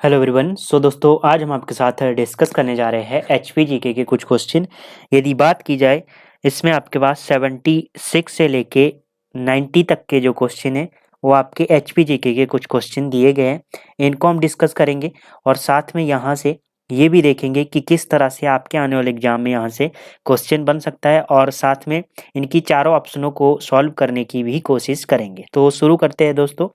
Hello everyone. दोस्तों आज हम आपके साथ डिस्कस करने जा रहे हैं HPGK के कुछ क्वेश्चन। यदि बात की जाए इसमें आपके पास 76 से लेके 90 तक के जो क्वेश्चन हैं वो आपके HPGK के कुछ क्वेश्चन दिए गए हैं। इनको हम डिस्कस करेंगे और साथ में यहाँ से ये भी देखेंगे कि किस तरह से आपके आने वाले एग्जाम में यहाँ से क्वेश्चन बन सकता है और साथ में इनकी चारों ऑप्शनों को सॉल्व करने की भी कोशिश करेंगे। तो शुरू करते हैं दोस्तों,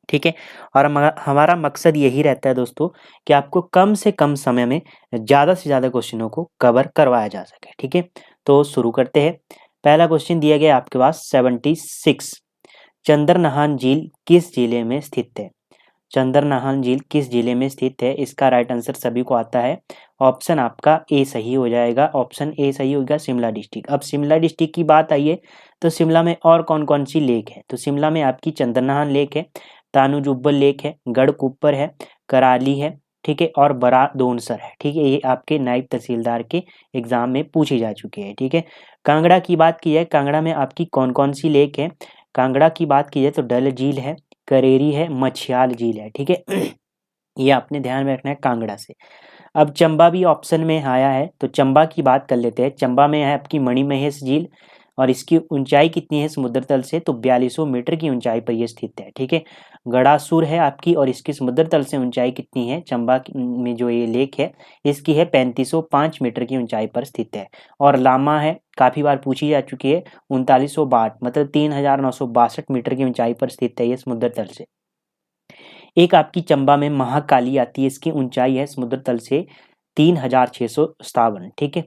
ठीक है। और हमारा मकसद यही रहता है दोस्तों कि आपको कम से कम समय में ज़्यादा से ज़्यादा क्वेश्चनों को कवर करवाया जा सके, ठीक है। तो शुरू करते हैं। पहला क्वेश्चन दिया गया आपके पास 76। चंद्रनहान झील किस जिले में स्थित है? चंद्रनहान झील किस जिले में स्थित है? इसका राइट आंसर सभी को आता है। ऑप्शन आपका ए सही हो जाएगा। ऑप्शन ए सही होगा, शिमला डिस्ट्रिक्ट। अब शिमला डिस्ट्रिक्ट की बात आई है तो शिमला में और कौन कौन सी लेक है? तो शिमला में आपकी चंद्रनहान लेक है, तानू जुब्बल लेक है, गढ़कुप्पर है, कराली है, ठीक है, और बड़ा दोनसर है, ठीक है। ये आपके नायब तहसीलदार के एग्जाम में पूछी जा चुकी है, ठीक है। कांगड़ा की बात की जाए, कांगड़ा में आपकी कौन कौन सी लेक है? कांगड़ा की बात की जाए तो डल झील है, करेरी है, मछियाल झील है, ठीक है। ये आपने ध्यान में रखना है कांगड़ा से। अब चंबा भी ऑप्शन में आया है तो चंबा की बात कर लेते हैं। चंबा में है आपकी मणिमहेश झील और इसकी ऊंचाई कितनी है समुद्र तल से? तो 4200 मीटर की ऊंचाई पर यह स्थित है, ठीक है। गड़ासुर है आपकी और इसकी समुद्र तल से ऊंचाई कितनी है? चंबा में जो ये लेक है इसकी है 3505 मीटर की ऊंचाई पर स्थित है। और लामा है, काफी बार पूछी जा चुकी है, 3962 मतलब 3962 मीटर की ऊंचाई पर स्थित है ये समुद्र तल से। एक आपकी चंबा में महाकाली आती है, इसकी ऊंचाई है समुद्र तल से 3657, ठीक है।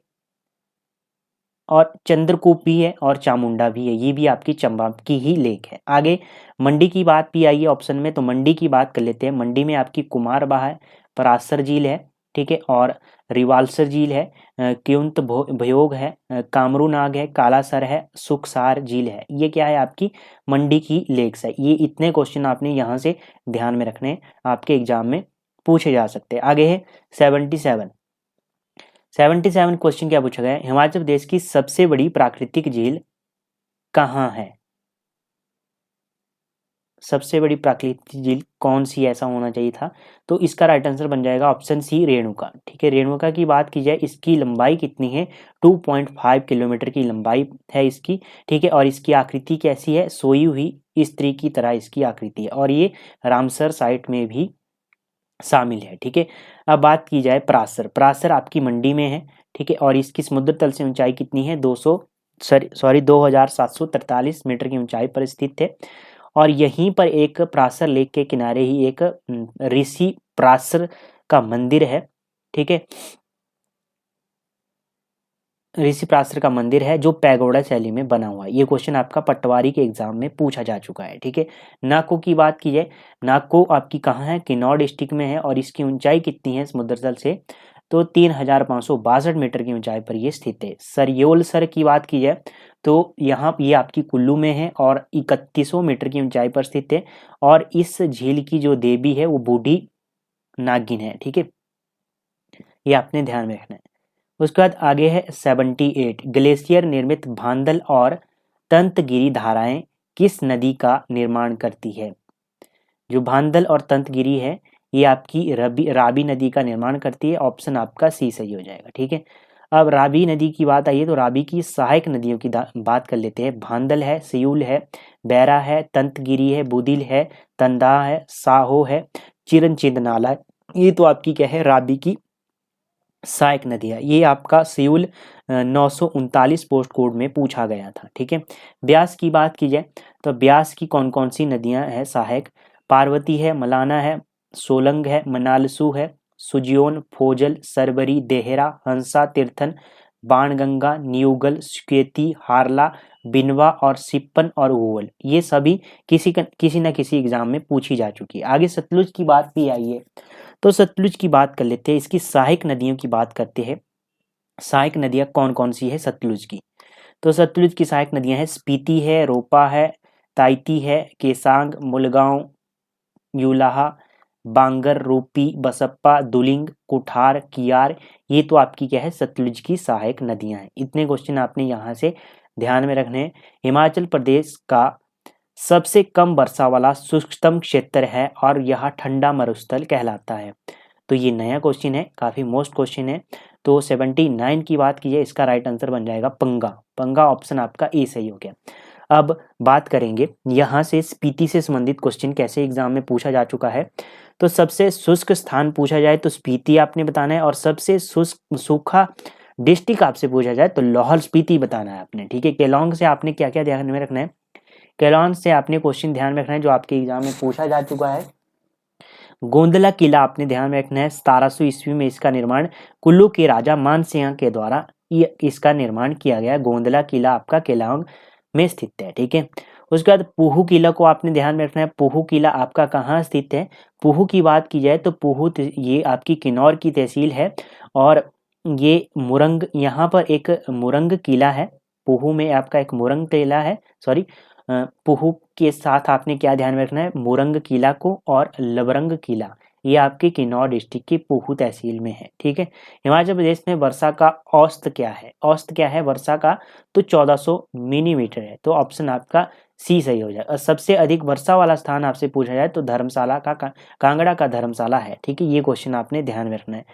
और चंद्रकूप भी है और चामुंडा भी है, ये भी आपकी चंबा की ही लेक है। आगे मंडी की बात भी आई है ऑप्शन में, तो मंडी की बात कर लेते हैं। मंडी में आपकी कुमारबा है, परासर झील है, ठीक है, और रिवाल्सर झील है, क्युंत भयोग है, कामरूनाग है, कालासर है, सुखसार झील है। ये क्या है? आपकी मंडी की लेक्स है। ये इतने क्वेश्चन आपने यहाँ से ध्यान में रखने, आपके एग्जाम में पूछे जा सकते हैं। आगे है 77 क्वेश्चन क्या पूछा गया है? हिमाचल प्रदेश की सबसे बड़ी प्राकृतिक झील कहाँ है? सबसे बड़ी प्राकृतिक झील कौन सी ऐसा होना चाहिए था? तो इसका राइट आंसर बन जाएगा ऑप्शन सी, रेणुका, ठीक है। रेणुका की बात की जाए, इसकी लंबाई कितनी है? 2.5 किलोमीटर की लंबाई है इसकी, ठीक है। और इसकी आकृति कैसी है? सोई हुई स्त्री की तरह इसकी आकृति है और ये रामसर साइट में भी शामिल है, ठीक है। अब बात की जाए परासर। परासर आपकी मंडी में है, ठीक है, और इसकी समुद्र तल से ऊंचाई कितनी है? 2743 मीटर की ऊंचाई पर स्थित है। और यहीं पर एक परासर लेक के किनारे ही एक ऋषि परासर का मंदिर है, ठीक है। ऋषि परासर का मंदिर है जो पैगोडा शैली में बना हुआ है। ये क्वेश्चन आपका पटवारी के एग्जाम में पूछा जा चुका है, ठीक है। नाको की बात की जाए, नाको आपकी कहाँ है? किन्नौर डिस्ट्रिक्ट में है और इसकी ऊंचाई कितनी है समुद्र तल से? तो 3562 मीटर की ऊंचाई पर यह स्थित है। सरयोल सर की बात की जाए तो यहाँ ये आपकी कुल्लू में है और 3100 मीटर की ऊंचाई पर स्थित है। और इस झील की जो देवी है वो बूढ़ी नागिन है, ठीक है। ये आपने ध्यान में रखना है। उसके बाद आगे है 78। ग्लेशियर निर्मित भांदल और तंतगिरी धाराएं किस नदी का निर्माण करती है? जो भांदल और तंतगिरी है ये आपकी राबी नदी का निर्माण करती है। ऑप्शन आपका सी सही हो जाएगा, ठीक है। अब राबी नदी की बात आई है तो राबी की सहायक नदियों की बात कर लेते हैं। भांदल है, सियूल है, बैरा है, तंतगिरी है, बुदिल है, तंदा है, साहो है, चिरंचिंद नाला है। ये तो आपकी क्या है? राबी की सहायक नदी है। ये आपका सियूल 939 पोस्ट कोड में पूछा गया था, ठीक है। ब्यास की बात की जाए तो ब्यास की कौन कौन सी नदियां हैं सहायक? पार्वती है, मलाना है, सोलंग है, मनालसू है, सुजियोन, फोजल, सरबरी, देहरा, हंसा, तीर्थन, बाणगंगा, न्यूगल, सुकेती, हारला, बिनवा और सिप्पन और ओवल। ये सभी किसी न किसी एग्जाम में पूछी जा चुकी है। आगे सतलुज की बात भी आई है तो सतलुज की बात कर लेते हैं। इसकी सहायक नदियों की बात करते हैं। सहायक नदियां कौन कौन सी है सतलुज की? तो सतलुज की सहायक नदियां हैं स्पीति है, रोपा है, ताइती है, केसांग, मुलगांव, यूलाहा, बांगर, रूपी, बसप्पा, दुलिंग, कुठार, कियार। ये तो आपकी क्या है? सतलुज की सहायक नदियां हैं। इतने क्वेश्चन आपने यहाँ से ध्यान में रखने हैं। हिमाचल प्रदेश का सबसे कम वर्षा वाला शुष्कतम क्षेत्र है और यह ठंडा मरुस्थल कहलाता है। तो ये नया क्वेश्चन है, काफ़ी मोस्ट क्वेश्चन है। तो 79 की बात कीजिए, इसका राइट आंसर बन जाएगा पंगा। पंगा ऑप्शन आपका ए सही हो गया। अब बात करेंगे यहाँ से स्पीति से संबंधित क्वेश्चन कैसे एग्जाम में पूछा जा चुका है। तो सबसे शुष्क स्थान पूछा जाए तो स्पीति आपने बताना है, और सबसे शुष्क सूखा डिस्ट्रिक्ट आपसे पूछा जाए तो लाहौल स्पीति बताना है आपने। ठीक है, केलोंग से आपने क्या क्या ध्यान में रखना है, केलोंग से आपने क्वेश्चन ध्यान में रखना है जो आपके एग्जाम में पूछा जा चुका है। गोंदला किला आपने ध्यान में रखना है, 1700 ईस्वी में इसका निर्माण कुल्लू के राजा मानसिंह के द्वारा इसका निर्माण किया गया। गोंदला किला आपका केलोंग में स्थित है। ठीक है, उसके बाद पूहू किला को आपने ध्यान में रखना है। पूहू किला आपका कहाँ स्थित है, पूहू की बात की जाए तो पूहू ये आपकी किन्नौर की तहसील है, और ये मुरंग, यहाँ पर एक मुरंग किला है। पूहू में आपका एक मुरंग किला है, सॉरी पूहू के साथ आपने क्या ध्यान में रखना है, मुरंग किला को और लवरंग किला, ये आपके किन्नौर डिस्ट्रिक्ट की पूहू तहसील में है। ठीक है, हिमाचल प्रदेश में वर्षा का औसत क्या है, औसत क्या है वर्षा का, तो 1400 मिलीमीटर है। तो ऑप्शन आपका सी सही हो जाएगा। सबसे अधिक वर्षा वाला स्थान आपसे पूछा जाए तो धर्मशाला का कांगड़ा का धर्मशाला है। ठीक है, ये क्वेश्चन आपने ध्यान में रखना है।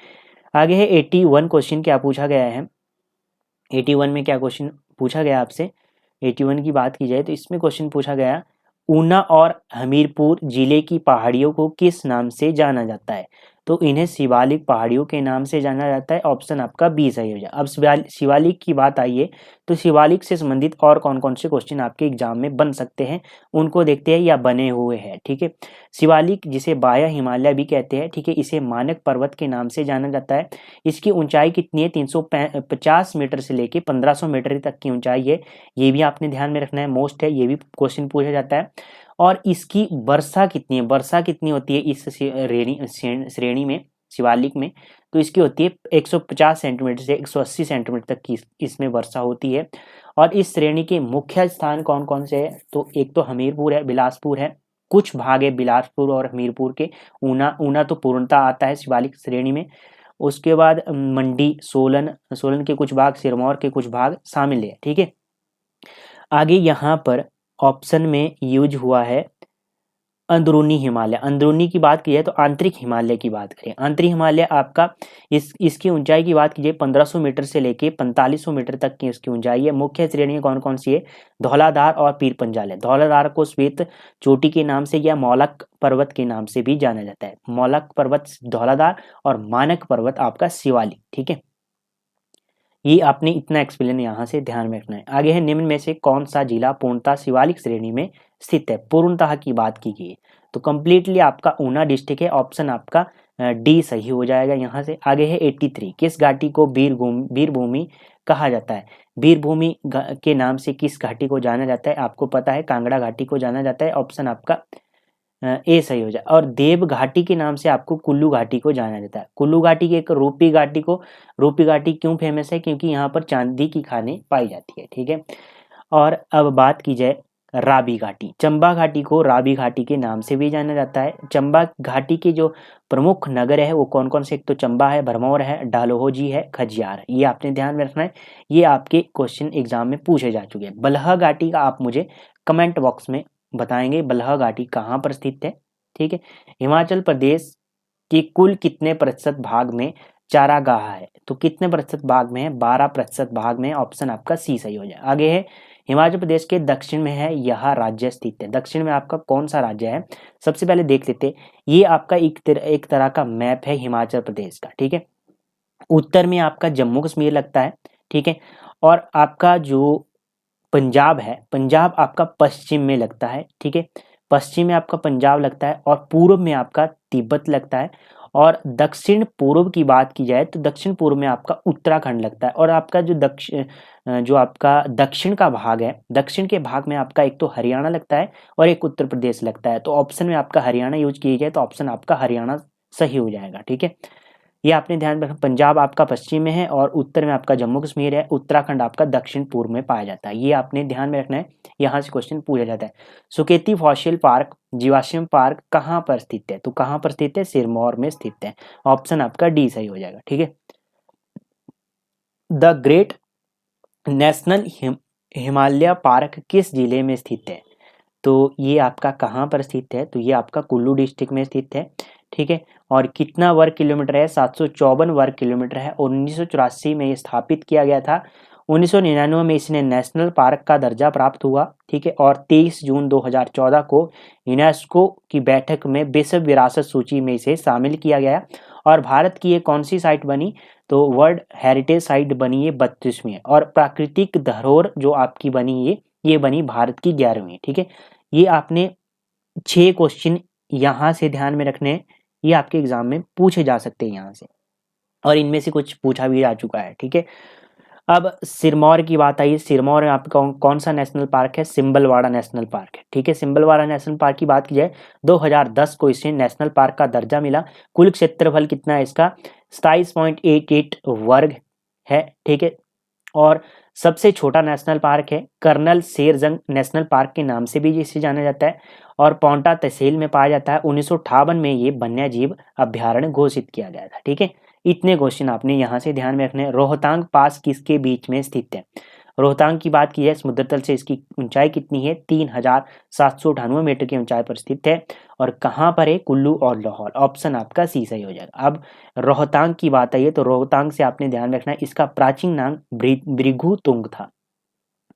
आगे है 81 क्वेश्चन, क्या पूछा गया है 81 में, क्या क्वेश्चन पूछा गया आपसे 81 की बात की जाए तो इसमें क्वेश्चन पूछा गया, ऊना और हमीरपुर जिले की पहाड़ियों को किस नाम से जाना जाता है। तो इन्हें शिवालिक पहाड़ियों के नाम से जाना जाता है। ऑप्शन आपका बी सही हो जाए। अब शिवालिक की बात आई है तो शिवालिक से संबंधित और कौन कौन से क्वेश्चन आपके एग्जाम में बन सकते हैं उनको देखते हैं या बने हुए हैं। ठीक है, शिवालिक जिसे बाया हिमालय भी कहते हैं, ठीक है, इसे मानक पर्वत के नाम से जाना जाता है। इसकी ऊंचाई कितनी है, 350 मीटर से लेके 1500 मीटर तक की ऊंचाई है। ये भी आपने ध्यान में रखना है, मोस्ट है, ये भी क्वेश्चन पूछा जाता है। और इसकी वर्षा कितनी है, वर्षा कितनी होती है इस श्रेणी में, शिवालिक में, तो इसकी होती है 150 सेंटीमीटर से 180 सेंटीमीटर तक की इसमें वर्षा होती है। और इस श्रेणी के मुख्य स्थान कौन कौन से हैं, तो एक तो हमीरपुर है, बिलासपुर है, कुछ भाग है बिलासपुर और हमीरपुर के, ऊना तो पूर्णतः आता है शिवालिक श्रेणी में। उसके बाद मंडी, सोलन के कुछ भाग, सिरमौर के कुछ भाग शामिल है। ठीक है, आगे यहाँ पर ऑप्शन में यूज हुआ है अंदरूनी हिमालय। अंदरूनी की बात की जाए तो आंतरिक हिमालय की बात करें, आंतरिक हिमालय आपका इसकी ऊंचाई की बात कीजिए 1500 मीटर से लेके 4500 मीटर तक की इसकी ऊंचाई है। मुख्य श्रेणियां कौन कौन सी है, धौलाधार और पीर पंजाल है। धौलाधार को श्वेत चोटी के नाम से या मौलक पर्वत के नाम से भी जाना जाता है। मौलक पर्वत धौलाधार और मानक पर्वत आपका शिवालिक। ठीक है, ये आपने इतना एक्सप्लेन यहाँ से ध्यान में रखना है। आगे है, निम्न में से कौन सा जिला पूर्णतः शिवालिक श्रेणी में स्थित है। पूर्णतः की बात की गई तो कंप्लीटली आपका ऊना डिस्ट्रिक्ट है। ऑप्शन आपका डी सही हो जाएगा यहाँ से। आगे है 83, किस घाटी को वीरभूमि कहा जाता है। वीरभूमि के नाम से किस घाटी को जाना जाता है, आपको पता है कांगड़ा घाटी को जाना जाता है। ऑप्शन आपका ए सही हो जाए। और देव घाटी के नाम से आपको कुल्लू घाटी को जाना जाता है। कुल्लू घाटी के एक रूपी घाटी क्यों फेमस है, क्योंकि यहाँ पर चांदी की खानें पाई जाती है। ठीक है, और अब बात की जाए राबी घाटी, चंबा घाटी को राबी घाटी के नाम से भी जाना जाता है। चंबा घाटी के जो प्रमुख नगर है वो कौन कौन से, एक तो चंबा है, भरमौर है, डालहौजी है, खजियार है। ये आपने ध्यान में रखना है, ये आपके क्वेश्चन एग्जाम में पूछे जा चुके हैं। बलहा घाटी का आप मुझे कमेंट बॉक्स में बताएंगे बलहा घाटी कहाँ पर स्थित है। ठीक है, हिमाचल प्रदेश के कुल कितने प्रतिशत भाग में चारागाह है, तो कितने प्रतिशत भाग में है, 12% भाग में। ऑप्शन आपका सी सही हो जाए। आगे है, हिमाचल प्रदेश के दक्षिण में है यह राज्य स्थित है। दक्षिण में आपका कौन सा राज्य है, सबसे पहले देख लेते हैं। ये आपका एक तरह का मैप है हिमाचल प्रदेश का। ठीक है, उत्तर में आपका जम्मू कश्मीर लगता है। ठीक है, और आपका जो पंजाब है, पंजाब आपका पश्चिम में लगता है। ठीक है, पश्चिम में आपका पंजाब लगता है और पूर्व में आपका तिब्बत लगता है। और दक्षिण पूर्व की बात की जाए तो दक्षिण पूर्व में आपका उत्तराखंड लगता है। और आपका जो आपका दक्षिण का भाग है, दक्षिण के भाग में आपका एक तो हरियाणा लगता है और एक उत्तर प्रदेश लगता है। तो ऑप्शन में आपका हरियाणा यूज किया जाए तो ऑप्शन आपका हरियाणा सही हो जाएगा। ठीक है, ये आपने ध्यान रखना, पंजाब आपका पश्चिम में है और उत्तर में आपका जम्मू कश्मीर है, उत्तराखंड आपका दक्षिण पूर्व में पाया जाता है। ये आपने ध्यान में रखना है, यहाँ से क्वेश्चन पूछा जाता है। सुकेती फॉसिल पार्क, जीवाश्म पार्क कहाँ पर स्थित है, तो कहाँ पर स्थित है, सिरमौर में स्थित है। ऑप्शन आपका डी सही हो जाएगा। ठीक है, the great national Himalaya park किस जिले में स्थित है, तो ये आपका कहाँ पर स्थित है, तो ये आपका कुल्लू डिस्ट्रिक्ट में स्थित है, ठीक है। और कितना वर्ग किलोमीटर है, 754 वर्ग किलोमीटर है। 1984 में ये स्थापित किया गया था। 1999 में इसने नेशनल पार्क का दर्जा प्राप्त हुआ, ठीक है। और 23 जून 2014 को यूनेस्को की बैठक में विश्व विरासत सूची में इसे शामिल किया गया। और भारत की ये कौन सी साइट बनी, तो वर्ल्ड हेरिटेज साइट बनी ये 32वीं। और प्राकृतिक धरोहर जो आपकी बनी ये बनी भारत की 11वीं, ठीक है। ये आपने 6 क्वेश्चन यहाँ से ध्यान में रखने हैं, ये आपके एग्जाम में पूछे जा सकते हैं यहाँ से, और इनमें से कुछ पूछा भी जा चुका है, ठीक है। अब सिरमौर की बात आई। सिरमौर में आपका कौन सा नेशनल पार्क है, सिंबलवाड़ा नेशनल पार्क है, ठीक है। सिंबलवाड़ा नेशनल पार्क की बात की जाए 2010 को इसे नेशनल पार्क का दर्जा मिला। कुल क्षेत्रफल कितना है इसका, 27.88 वर्ग है, ठीक है। और सबसे छोटा नेशनल पार्क है कर्नल शेरजंग नेशनल पार्क के नाम से भी इसे जाना जाता है, और पांवटा तहसील में पाया जाता है। 1958 में ये वन्यजीव अभ्यारण्य घोषित किया गया था, ठीक है। इतने क्वेश्चन आपने यहाँ से ध्यान में रखने हैं। रोहतांग पास किसके बीच में स्थित है, रोहतांग की बात की जाए समुद्र तल से इसकी ऊंचाई कितनी है, 3798 मीटर की ऊंचाई पर स्थित है। और कहाँ पर है, कुल्लू और लाहौर। ऑप्शन आपका सी सही हो जाएगा। अब रोहतांग की बात आई है तो रोहतांग से आपने ध्यान रखना है इसका प्राचीन नाम भृगुतुंग था,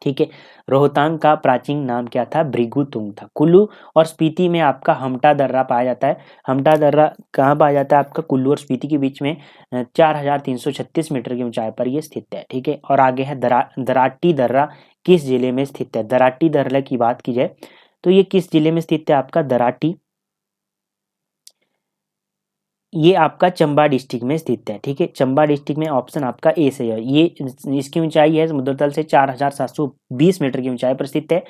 ठीक है। रोहतांग का प्राचीन नाम क्या था, भृगुतुंग था। कुल्लू और स्पीति में आपका हमटा दर्रा पाया जाता है। हमटा दर्रा कहाँ पाया जाता है, आपका कुल्लू और स्पीति के बीच में 4336 मीटर की ऊंचाई पर यह स्थित है, ठीक है। और आगे है दराटी दर्रा किस जिले में स्थित है। दराटी दर्रा की बात की जाए तो ये किस जिले में स्थित है, आपका दराटी, ये आपका चंबा डिस्ट्रिक्ट में स्थित है, ठीक है। चंबा डिस्ट्रिक्ट में ऑप्शन आपका ए से है। ये इसकी ऊंचाई है समुद्र तल से 4720 मीटर की ऊंचाई पर स्थित है।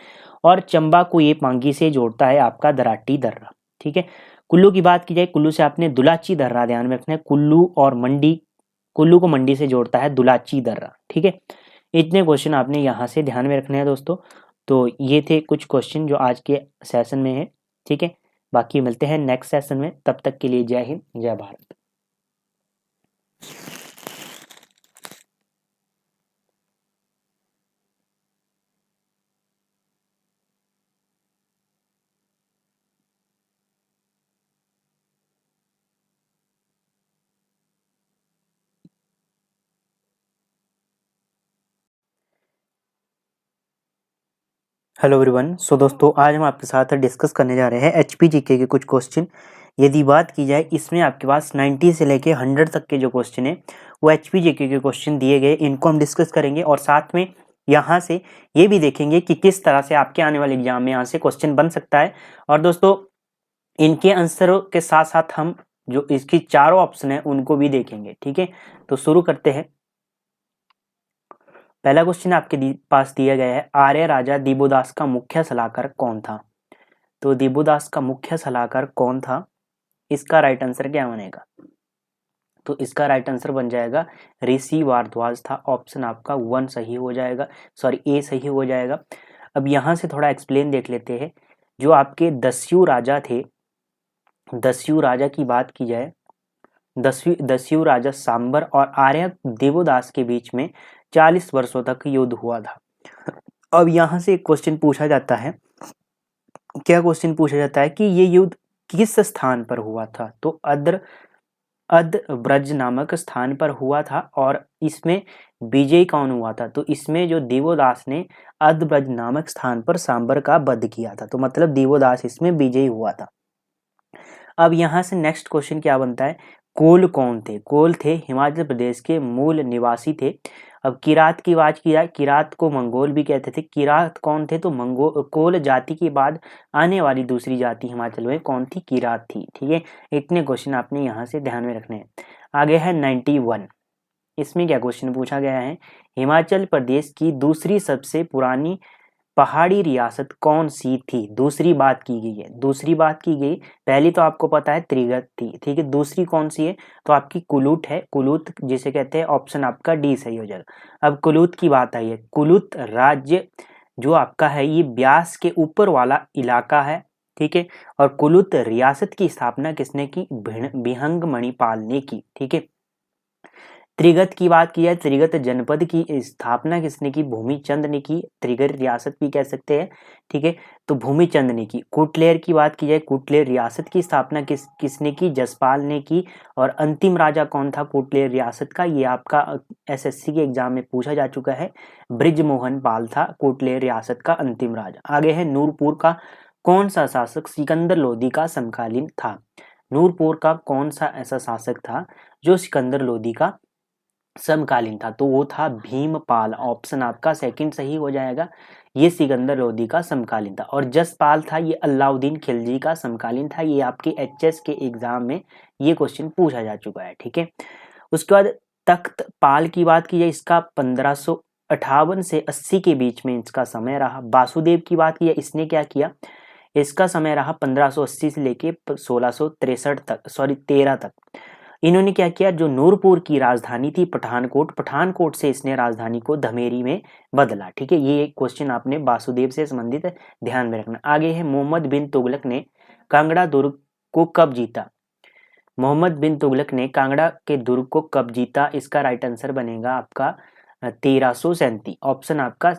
और चंबा को ये पांगी से जोड़ता है आपका दराटी दर्रा, ठीक है। कुल्लू की बात की जाए, कुल्लू से आपने दुलाची दर्रा ध्यान में रखना है। कुल्लू को मंडी से जोड़ता है दुलाची दर्रा, ठीक है। इतने क्वेश्चन आपने यहाँ से ध्यान में रखने हैं दोस्तों। तो ये थे कुछ क्वेश्चन जो आज के सेशन में है, ठीक है। बाकी मिलते हैं नेक्स्ट सेशन में, तब तक के लिए जय हिंद जय भारत। Hello everyone. सो दोस्तों आज हम आपके साथ डिस्कस करने जा रहे हैं एचपीजीके के कुछ क्वेश्चन। यदि बात की जाए इसमें आपके पास 90 से लेके 100 तक के जो क्वेश्चन है वो एचपीजीके के क्वेश्चन दिए गए, इनको हम डिस्कस करेंगे। और साथ में यहाँ से ये भी देखेंगे कि किस तरह से आपके आने वाले एग्जाम में यहाँ से क्वेश्चन बन सकता है। और दोस्तों इनके आंसरों के साथ साथ हम जो इसकी चारों ऑप्शन है उनको भी देखेंगे, ठीक है। तो शुरू करते हैं। पहला क्वेश्चन आपके पास दिया गया है, आर्य राजा दिबोदास का मुख्य सलाहकार कौन था। तो दिबोदास का मुख्य सलाहकार कौन था, इसका राइट आंसर क्या बनेगा, तो इसका राइट आंसर बन जाएगा ऋषि भारद्वाज था। ऑप्शन आपका 1 सही हो जाएगा, सॉरी ए सही हो जाएगा। अब यहाँ से थोड़ा एक्सप्लेन देख लेते हैं। जो आपके दस्यु राजा थे, दस्यु राजा की बात की जाए, दस्यु राजा सांबर और आर्य देवोदास के बीच में 40 वर्षों तक युद्ध हुआ था। अब यहाँ से एक क्वेश्चन पूछा जाता है, क्या क्वेश्चन पूछा जाता है कि ये युद्ध किस स्थान पर हुआ था, तो अद्रब्रज नामक स्थान पर हुआ था। और इसमें विजय कौन हुआ था, तो इसमें जो देवोदास ने अद्रब्रज नामक स्थान पर सांबर का वध किया था, तो मतलब देवोदास इसमें विजयी हुआ था। अब यहाँ से नेक्स्ट क्वेश्चन क्या बनता है, कोल कौन थे। कोल थे हिमाचल प्रदेश के मूल निवासी थे। अब किरात की बात की जाए, किरात को मंगोल भी कहते थे। किरात कौन थे, तो कोल जाति के बाद आने वाली दूसरी जाति हिमाचल में कौन थी, किरात थी, ठीक है। इतने क्वेश्चन आपने यहाँ से ध्यान में रखने हैं। आगे है 91। इसमें क्या क्वेश्चन पूछा गया है, हिमाचल प्रदेश की दूसरी सबसे पुरानी पहाड़ी रियासत कौन सी थी। दूसरी बात की गई है, दूसरी बात की गई। पहली तो आपको पता है त्रिगत थी, ठीक है। दूसरी कौन सी है, तो आपकी कुलूत है। कुलूत जिसे कहते हैं, ऑप्शन आपका डी सही हो जाएगा। अब कुलूत की बात आई है, कुलूत राज्य जो आपका है ये ब्यास के ऊपर वाला इलाका है, ठीक है। और कुलूत रियासत की स्थापना किसने की, बिहंग मणिपाल ने की, ठीक है। त्रिगत की बात की जाए, त्रिगत जनपद की स्थापना किसने की? भूमिचंद ने की। त्रिगत रियासत भी कह सकते हैं, ठीक है, तो भूमिचंद ने की। कुटलेर की बात की जाए, कुटलेर रियासत की स्थापना किसने की? जसपाल ने की। और अंतिम राजा कौन था कुटलेर रियासत का? ये आपका एसएससी के एग्जाम में पूछा जा चुका है। बृजमोहन पाल था कुटलेर रियासत का अंतिम राजा। आगे है नूरपुर का कौन सा शासक सिकंदर लोदी का समकालीन था? नूरपुर का कौन सा ऐसा शासक था जो सिकंदर लोदी का समकालीन था? तो वो था भीमपाल। ऑप्शन आपका सेकंड सही हो जाएगा। ये सिकंदर लोदी का समकालीन था। और जसपाल था, ये अलाउद्दीन खिलजी का समकालीन था। ये आपके एचएस के एग्जाम में ये क्वेश्चन पूछा जा चुका है, ठीक है। उसके बाद तख्त पाल की बात की जाए, इसका 1558 से 80 के बीच में इसका समय रहा। वासुदेव की बात की जाए, इसने क्या किया? इसका समय रहा 1580 से लेके 1663 तक, सॉरी 13 तक। इन्होंने क्या किया? जो नूरपुर की राजधानी थी पठानकोट, पठानकोट से इसने राजधानी को धमेरी में बदला, ठीक है। ये एक क्वेश्चन आपने वासुदेव से संबंधित ध्यान में रखना। आगे है मोहम्मद बिन तुगलक ने कांगड़ा दुर्ग को कब जीता? मोहम्मद बिन तुगलक ने कांगड़ा के दुर्ग को कब जीता? इसका राइट आंसर बनेगा आपका 1337। ऑप्शन आपका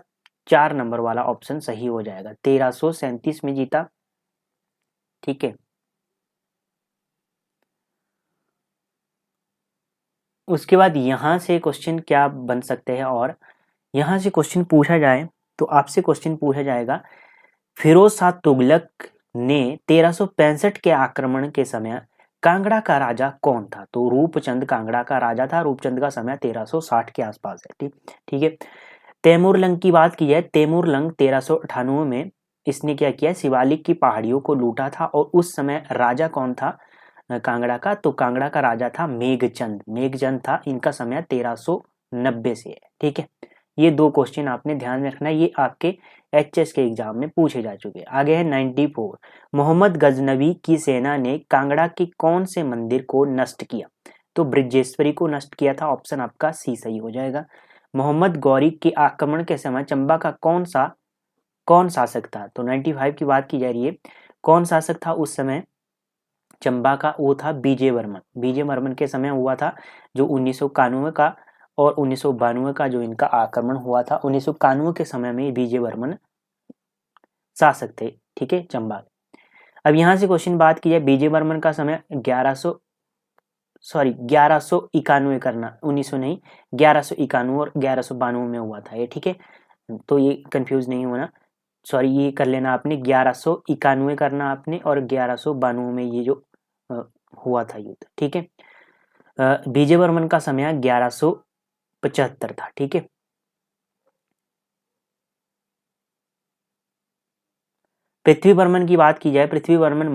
4 नंबर वाला ऑप्शन सही हो जाएगा। 1337 में जीता, ठीक है। उसके बाद यहाँ से क्वेश्चन क्या बन सकते हैं, और यहाँ से क्वेश्चन पूछा जाए तो आपसे क्वेश्चन पूछा जाएगा फिरोज शाह तुगलक ने 1365 के आक्रमण के समय कांगड़ा का राजा कौन था? तो रूपचंद कांगड़ा का राजा था। रूपचंद का समय 1360 के आसपास है, ठीक है। तैमूरलंग की बात की जाए, तैमूरलंग 1398 में इसने क्या किया? शिवालिक की पहाड़ियों को लूटा था। और उस समय राजा कौन था कांगड़ा का? तो कांगड़ा का राजा था मेघचंद। मेघचंद था। इनका समय 1390 से है, ठीक है। ये 2 क्वेश्चन आपने ध्यान में रखना है, ये आपके एचएस के एग्जाम में पूछे जा चुके हैं। आगे है 94। मोहम्मद गजनवी की सेना ने कांगड़ा के कौन से मंदिर को नष्ट किया? तो ब्रजेश्वरी को नष्ट किया था। ऑप्शन आपका सी सही हो जाएगा। मोहम्मद गौरी के आक्रमण के समय चंबा का कौन शासक था? तो 95 की बात की जा रही है। कौन शासक था उस समय चंबा का? वो था बीजे वर्मन। बीजे वर्मन के समय हुआ था जो 1991 का और 1992 का जो इनका आक्रमण हुआ था। 1991 के समय में बीजे वर्मन शासक थे, ठीक है, चंबा। अब यहाँ से क्वेश्चन बात की जाए, बीजे वर्मन का समय 1191 करना, 1900 नहीं, 1191 और 1192 में हुआ था ये, ठीक है। तो ये कंफ्यूज नहीं होना, सॉरी ये कर लेना आपने, 1191 करना आपने और 1192 में ये जो हुआ था युद्ध, ठीक है। बीजे वर्मन का समय 1175 था, ठीक है। पृथ्वी वर्मन की बात की जाए, पृथ्वी वर्मन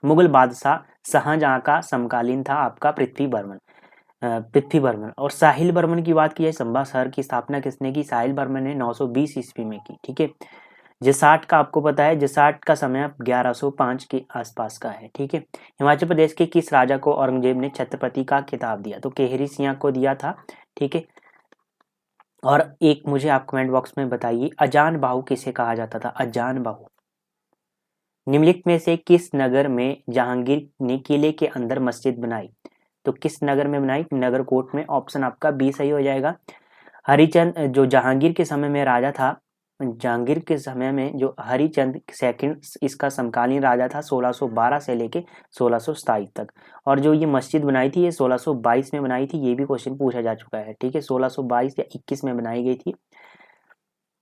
मुगल बादशाह शाहजहां का समकालीन था आपका पृथ्वी वर्मन। और साहिल वर्मन की बात की जाए, संभा शहर की स्थापना किसने की? साहिल वर्मन ने 920 ईस्वी में की, ठीक है। जसाट का आपको पता है, जसाट का समय 1105 के आसपास का है, ठीक है। हिमाचल प्रदेश के किस राजा को औरंगजेब ने छत्रपति का खिताब दिया? तो केहरी सिंह को दिया था, ठीक है। और एक मुझे आप कमेंट बॉक्स में बताइए, अजान बाहु किसे कहा जाता था? अजान बाहु। निम्नलिखित में से किस नगर में जहांगीर ने किले के अंदर मस्जिद बनाई? तो किस नगर में बनाई? नगरकोट में। ऑप्शन आपका बी सही हो जाएगा। हरिचंद जो जहांगीर के समय में राजा था, जहांगीर के समय में जो हरिचंद सेकंड इसका समकालीन राजा था 1612 से लेके 1627 तक। और जो ये मस्जिद बनाई थी ये 1622 में बनाई थी, ये भी क्वेश्चन पूछा जा चुका है, ठीक है। 1622 या 21 में बनाई गई थी,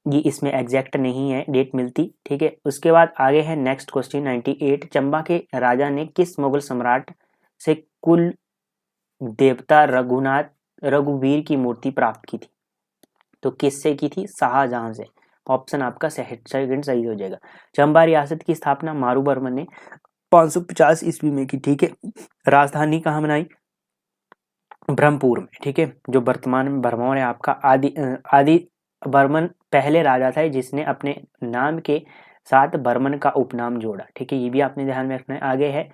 ये इसमें एग्जैक्ट नहीं है डेट मिलती, ठीक है। उसके बाद आगे है नेक्स्ट क्वेश्चन 98। चंबा के राजा ने किस मुगल सम्राट से कुल देवता रघुवीर की मूर्ति प्राप्त की थी? तो किससे की थी? शाहजहां से। ऑप्शन आपका सेकंड सही हो जाएगा। चंबा रियासत की स्थापना मारू वर्मन ने 550 ईस्वी में की, ठीक है। राजधानी कहाँ बनाई? ब्रह्मपुर में, ठीक है। जो वर्तमान में भरमौर है आपका आदि बर्मन पहले राजा था जिसने अपने नाम के साथ बर्मन का उपनाम जोड़ा, ठीक है। ये भी आपने ध्यान में रखना है। आगे है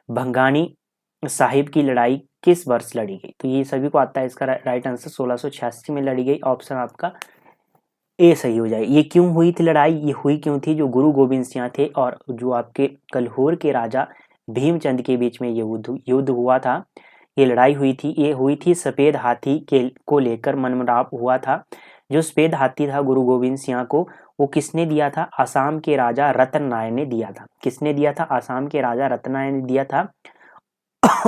भंगानी साहिब की लड़ाई किस वर्ष लड़ी गई? तो ये सभी को आता है, इसका राइट आंसर 1686 में लड़ी गई। ऑप्शन आपका ए सही हो जाए। ये क्यों हुई थी लड़ाई? ये हुई क्यों थी? जो गुरु गोविंद सिंह थे और जो आपके कलहोर के राजा भीमचंद के बीच में ये युद्ध हुआ था। ये लड़ाई हुई थी, ये हुई थी सफ़ेद हाथी के को लेकर मनमुटाव हुआ था। जो सफ़ेद हाथी था गुरु गोविंद सिंह को, वो किसने दिया था? असम के राजा रतन राय ने दिया था। किसने दिया था? असम के राजा रतन राय ने दिया था।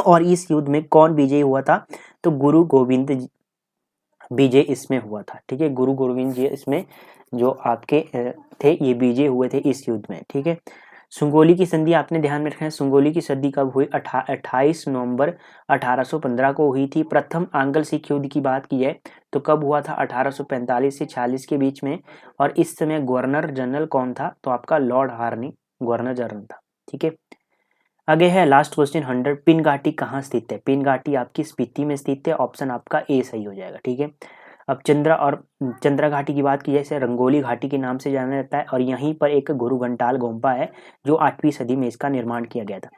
और इस युद्ध में कौन विजयी हुआ था? तो गुरु गोविंद विजय इसमें हुआ था। ठीक है, गुरु गोविंद जी इसमें जो आपके थे, ये विजय हुए थे इस युद्ध में। ठीक है, सुंगोली की संधि आपने ध्यान में रखना है। सुंगोली की संधि कब हुई? 28 नवंबर 1815 को हुई थी। प्रथम आंग्ल सिख युद्ध की बात की जाए तो कब हुआ था? 1845 से 46 के बीच में। और इस समय गवर्नर जनरल कौन था? तो आपका लॉर्ड हार्नी गवर्नर जनरल था। ठीक है, आगे है लास्ट क्वेश्चन 100। पिन घाटी कहाँ स्थित है? पिन घाटी आपकी स्पीति में स्थित है। ऑप्शन आपका ए सही हो जाएगा। ठीक है, अब चंद्रा घाटी की बात की जाए, इसे रंगोली घाटी के नाम से जाना जाता है। और यहीं पर एक गुरु घंटाल गोम्पा है जो 8वीं सदी में इसका निर्माण किया गया था।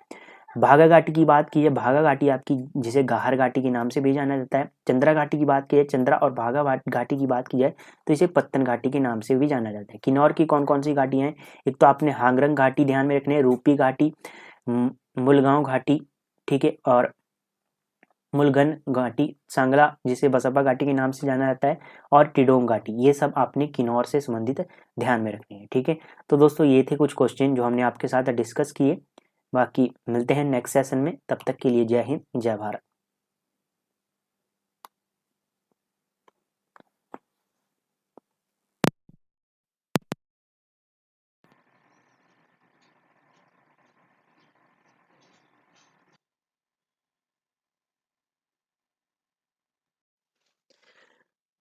भागा घाटी की बात की जाए, भागा घाटी आपकी जिसे गाहर घाटी के नाम से भी जाना जाता है। चंद्रा घाटी की बात की जाए, चंद्रा और भागा घाटी की बात की जाए तो इसे पत्तन घाटी के नाम से भी जाना जाता है। किन्नौर की कौन कौन सी घाटी हैं? एक तो आपने हांगरंग घाटी ध्यान में रखने, रूपी घाटी, मुलगांव घाटी, ठीक है, और मुलगन घाटी, सांगला जिसे बसपा घाटी के नाम से जाना जाता है, और टिडोंग घाटी, ये सब आपने किन्नौर से संबंधित ध्यान में रखने हैं। ठीक है, तो दोस्तों ये थे कुछ क्वेश्चन जो हमने आपके साथ डिस्कस किए। बाकी मिलते हैं नेक्स्ट सेशन में, तब तक के लिए जय हिंद, जय भारत।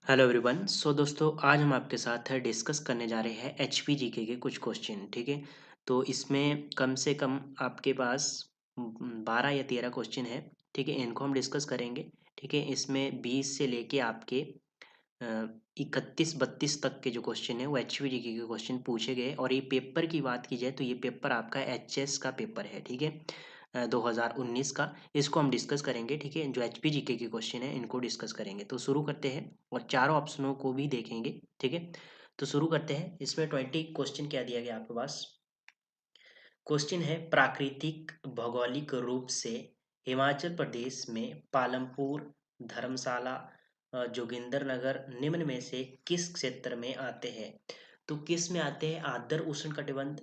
Hello everyone. सो दोस्तों आज हम आपके साथ डिस्कस करने जा रहे हैं एचपी जीके के कुछ क्वेश्चन। ठीक है, तो इसमें कम से कम आपके पास 12 या 13 क्वेश्चन है। ठीक है, इनको हम डिस्कस करेंगे। ठीक है, इसमें 20 से लेके आपके 31-32 तक के जो क्वेश्चन है वो एचपी जीके के क्वेश्चन पूछे गए। और ये पेपर की बात की जाए तो ये पेपर आपका एचएस का पेपर है। ठीक है, 2019 का। इसको हम डिस्कस करेंगे। ठीक है, जो एचपी जीके के क्वेश्चन है इनको डिस्कस करेंगे। तो शुरू करते हैं और चारों ऑप्शनों को भी देखेंगे। ठीक है, तो शुरू करते हैं। इसमें 20 क्वेश्चन क्या दिया गया आपके पास? क्वेश्चन है, प्राकृतिक भौगोलिक रूप से हिमाचल प्रदेश में पालमपुर, धर्मशाला, जोगिंदरनगर निम्न में से किस क्षेत्र में आते हैं? तो किस में आते हैं? आर्द्र उष्णकटिबंध,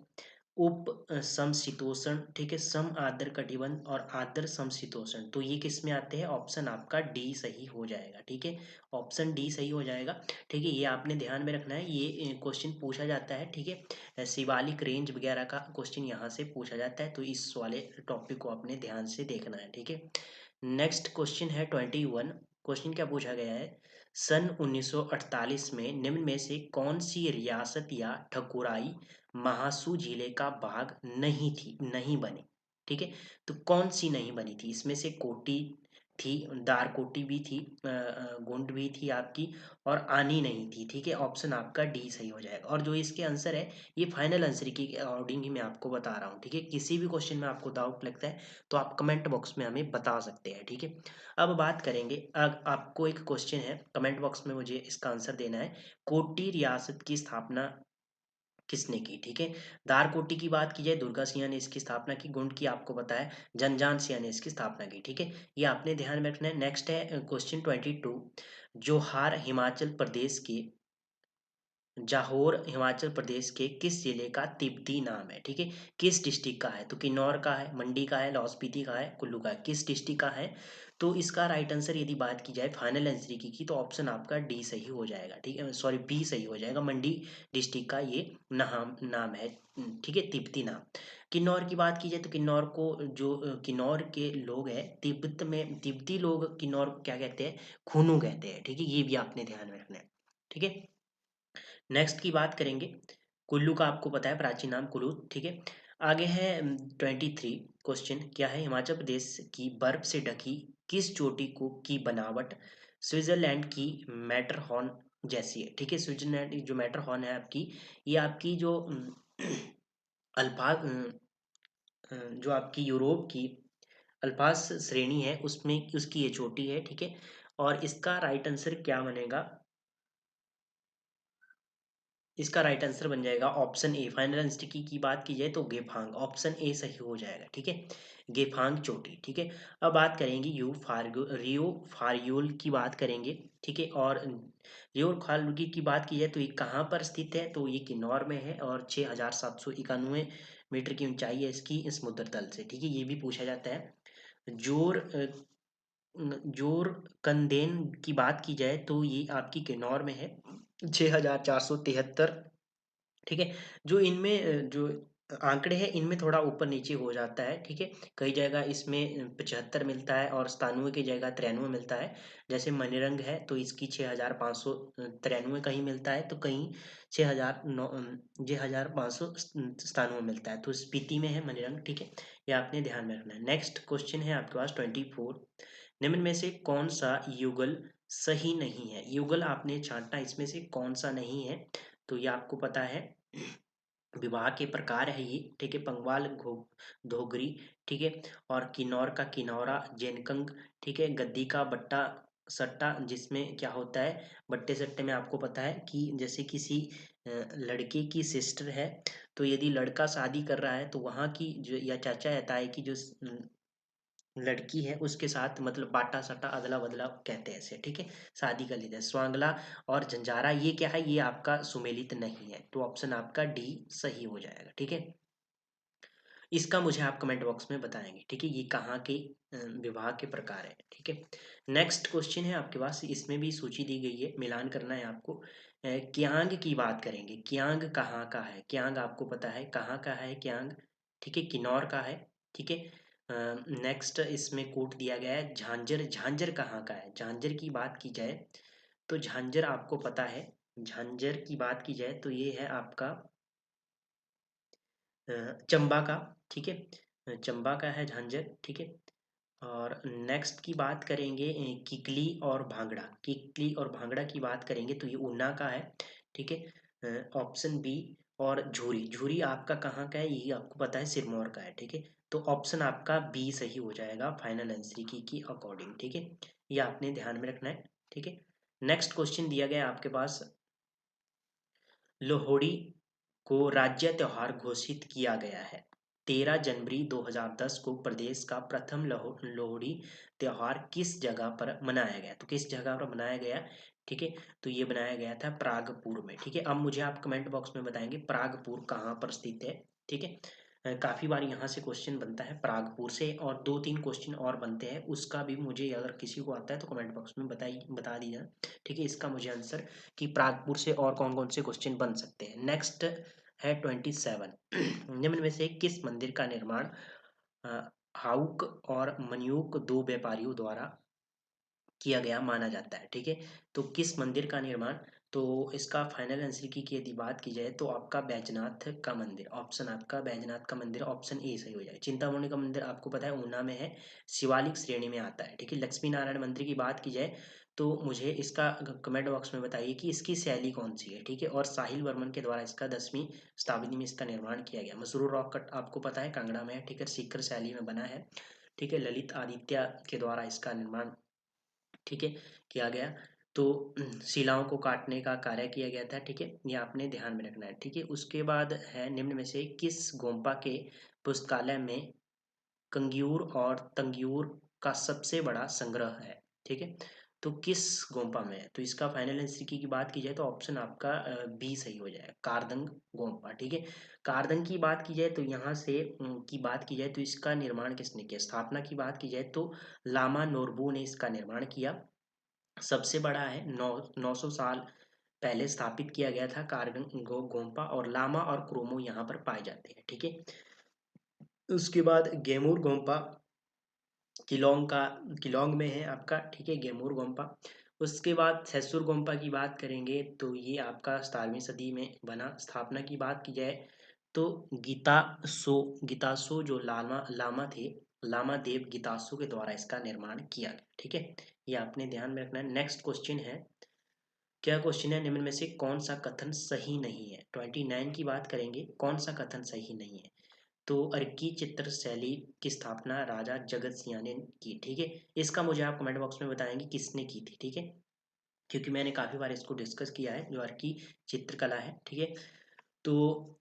उप समशीतोष्ण, ठीक है, सम आर्द्र कटिबंध और आर्द्र समशीतोष्ण। तो ये किस में आते हैं? ऑप्शन आपका डी सही हो जाएगा। ठीक है, ऑप्शन डी सही हो जाएगा। ठीक है, ये आपने ध्यान में रखना है, ये क्वेश्चन पूछा जाता है। ठीक है, शिवालिक रेंज वगैरह का क्वेश्चन यहाँ से पूछा जाता है, तो इस वाले टॉपिक को आपने ध्यान से देखना है। ठीक है, नेक्स्ट क्वेश्चन है 21। क्वेश्चन क्या पूछा गया है? सन 1948 में निम्न में से कौन सी रियासत या ठकुराई महासू जिले का भाग नहीं बनी? ठीक है, तो कौन सी नहीं बनी थी? इसमें से कोटी थी, दारकोटी भी थी, गोंड भी थी आपकी, और आनी नहीं थी। ठीक है, ऑप्शन आपका डी सही हो जाएगा। और जो इसके आंसर है ये फाइनल आंसर के अकॉर्डिंग ही मैं आपको बता रहा हूँ। ठीक है, किसी भी क्वेश्चन में आपको डाउट लगता है तो आप कमेंट बॉक्स में हमें बता सकते हैं। ठीक है, अब बात करेंगे, आपको एक क्वेश्चन है, कमेंट बॉक्स में मुझे इसका आंसर देना है। कोटी रियासत की स्थापना किसने की? ठीक है, दारकोटी की बात की जाए दुर्गा सिंह ने इसकी स्थापना की। गुंड की आपको पता है जनजान सिंह ने इसकी स्थापना की। ठीक है, ये आपने ध्यान में रखना है। नेक्स्ट है क्वेश्चन 22। जोहार हिमाचल प्रदेश के जाहोर हिमाचल प्रदेश के किस जिले का तिब्बती नाम है? ठीक है, किस डिस्ट्रिक्ट का है? तो किन्नौर का है, मंडी का है, लाहौल स्पीति का है, कुल्लू का है, किस डिस्ट्रिक्ट का है? तो इसका राइट आंसर यदि बात की जाए फाइनल आंसर की तो ऑप्शन आपका डी सही हो जाएगा। ठीक है, सॉरी बी सही हो जाएगा। मंडी डिस्ट्रिक्ट का ये नाम है। ठीक है, तिब्बती नाम। किन्नौर की बात की जाए तो किन्नौर को जो किन्नौर के लोग हैं तिब्बत में, तिब्बती लोग किन्नौर को क्या कहते हैं? खूनू कहते हैं। ठीक है, ये भी आपने ध्यान में रखना है। ठीक है, नेक्स्ट की बात करेंगे। कुल्लू का आपको पता है प्राचीन नाम कुल्लू। ठीक है, आगे है 23 क्वेश्चन क्या है? हिमाचल प्रदेश की बर्फ से ढकी किस चोटी को की बनावट स्विट्जरलैंड की मैटरहॉर्न जैसी है? ठीक है, स्विट्जरलैंड जो मैटरहॉर्न है आपकी, ये आपकी जो अल्पाज जो आपकी यूरोप की अल्पास श्रेणी है उसमें उसकी ये चोटी है। ठीक है, और इसका राइट आंसर क्या बनेगा? इसका राइट आंसर बन जाएगा ऑप्शन ए। फाइनल आंसर की बात की जाए तो गेफांग, ऑप्शन ए सही हो जाएगा। ठीक है, गेफांग चोटी। ठीक है, अब बात करेंगे रियो फार्यूल की बात करेंगे। ठीक है, और रियो फार्यूल की बात की जाए तो ये कहाँ पर स्थित है, तो ये किन्नौर में है और 6,791 मीटर की ऊंचाई है इसकी समुद्र तल से। ठीक है, ये भी पूछा जाता है। जोर जोर कंदेन की बात की जाए तो ये आपकी किन्नौर में है, 6,473। ठीक है, जो इनमें जो आंकड़े हैं इनमें थोड़ा ऊपर नीचे हो जाता है। ठीक है, कई जगह इसमें 75 मिलता है और 97 की जगह 93 मिलता है। जैसे मनिरंग है तो इसकी 6,593 कहीं मिलता है, तो कहीं 6,597 मिलता है। तो स्पीति में है मनिरंग। ठीक है, ये आपने ध्यान में रखना है। नेक्स्ट क्वेश्चन है आपके पास 24। निम्न में से कौन सा युगल सही नहीं है? युगल आपने छांटना, इसमें से कौन सा नहीं है? तो ये आपको पता है, विवाह के प्रकार है ये। ठीक है, पंगवाल धोगरी। ठीक है, और किन्नौर का किन्नौरा जेनकंग। ठीक है, गद्दी का बट्टा सट्टा, जिसमें क्या होता है, बट्टे सट्टे में आपको पता है कि जैसे किसी लड़के की सिस्टर है, तो यदि लड़का शादी कर रहा है तो वहाँ की जो या चाचा या ताई की जो लड़की है उसके साथ मतलब बाटा सटा अदला बदला कहते हैं इसे। ठीक है, शादी कर लेते हैं। स्वांगला और जंजारा ये क्या है, ये आपका सुमेलित नहीं है, तो ऑप्शन आपका डी सही हो जाएगा। ठीक है, इसका मुझे आप कमेंट बॉक्स में बताएंगे। ठीक है, ये कहाँ के विवाह के प्रकार है। ठीक है, नेक्स्ट क्वेश्चन है आपके पास, इसमें भी सूची दी गई है, मिलान करना है आपको। क्यांग की बात करेंगे। क्यांग कहाँ का है? क्यांग आपको पता है कहाँ का है क्यांग? ठीक है, किन्नौर का है। ठीक है, नेक्स्ट इसमें कोट दिया गया है झांझर। झांझर कहाँ का है? झांझर की बात की जाए तो झांझर आपको पता है, झांझर की बात की जाए तो ये है आपका चंबा का। ठीक है, चंबा का है झांझर। ठीक है, और नेक्स्ट की बात करेंगे किकली और भांगड़ा। किकली और भांगड़ा की बात करेंगे तो ये ऊना का है। ठीक है, ऑप्शन बी। और झूरी, झूरी आपका कहाँ का है? ये आपको पता है सिरमौर का है। ठीक है, तो ऑप्शन आपका बी सही हो जाएगा फाइनल आंसर की अकॉर्डिंग। ठीक है, ये आपने ध्यान में रखना है। ठीक है, नेक्स्ट क्वेश्चन दिया गया है आपके पास, लोहड़ी को राज्य त्योहार घोषित किया गया है। 13 जनवरी 2010 को प्रदेश का प्रथम लोहड़ी त्योहार किस जगह पर मनाया गया? तो किस जगह पर मनाया गया? ठीक है, तो ये बनाया गया था प्रागपुर में। ठीक है, अब मुझे आप कमेंट बॉक्स में बताएंगे प्रागपुर कहाँ पर स्थित है। ठीक है, काफ़ी बार यहाँ से क्वेश्चन बनता है प्रागपुर से, और 2-3 क्वेश्चन और बनते हैं, उसका भी मुझे अगर किसी को आता है तो कमेंट बॉक्स में बता दीजिए। ठीक है, इसका मुझे आंसर कि प्रागपुर से और कौन कौन से क्वेश्चन बन सकते हैं। नेक्स्ट है 27। निम्न में से किस मंदिर का निर्माण हाउक और मनियूक दो व्यापारियों द्वारा किया गया माना जाता है? ठीक है, तो किस मंदिर का निर्माण? तो इसका फाइनल आंसर की यदि बात की जाए तो आपका बैजनाथ का मंदिर, ऑप्शन आपका बैजनाथ का मंदिर, ऑप्शन ए सही हो जाएगा। चिंतामणि का मंदिर आपको पता है ऊना में है, शिवालिक श्रेणी में आता है। ठीक है, लक्ष्मी नारायण मंदिर की बात की जाए तो मुझे इसका कमेंट बॉक्स में बताइए कि इसकी शैली कौन सी है। ठीक है, और साहिल वर्मन के द्वारा इसका 10वीं शताब्दी में इसका निर्माण किया गया। मसरूर रॉक कट आपको पता है कांगड़ा में है। ठीक है, सीकर शैली में बना है। ठीक है, ललित आदित्य के द्वारा इसका निर्माण, ठीक है, किया गया। तो शिलाओं को काटने का कार्य किया गया था। ठीक है, ये आपने ध्यान में रखना है। ठीक है, उसके बाद है निम्न में से किस गोम्पा के पुस्तकालय में कंगियूर और तंगियूर का सबसे बड़ा संग्रह है? ठीक है, तो किस गोम्पा में है? तो इसका फाइनल आंसर की बात की जाए तो ऑप्शन आपका बी सही हो जाएगा, कारदंग गोम्पा। ठीक है, कारदंग की बात की जाए तो यहाँ से की बात की जाए तो इसका निर्माण किसने किया? स्थापना की बात की जाए तो लामा नोरबू ने इसका निर्माण किया। सबसे बड़ा है, 900 साल पहले स्थापित किया गया था कारगन गोम्पा, और लामा और क्रोमो यहाँ पर पाए जाते हैं। ठीक है, उसके बाद गेमूर गोम्पा किलोंग में है आपका। ठीक है, गेमूर गोम्पा। उसके बाद सेसुर गोम्पा की बात करेंगे तो ये आपका 17वीं सदी में बना। स्थापना की बात की जाए तो गीतासो जो लामा लामा थे, लामा देव गीतासो के द्वारा इसका निर्माण किया गया। ठीक है, ये आपने ध्यान में रखना है। नेक्स्ट क्वेश्चन है, क्या क्वेश्चन है, निम्न में से कौन सा कथन सही नहीं है? 29 की बात करेंगे, कौन सा कथन सही नहीं है? तो अर्की चित्र शैली की स्थापना राजा जगत सिंह ने की। ठीक है, इसका मुझे आप कमेंट बॉक्स में बताएंगे किसने की थी। ठीक है, क्योंकि मैंने काफ़ी बार इसको डिस्कस किया है, जो आपकी चित्रकला है, ठीक है। तो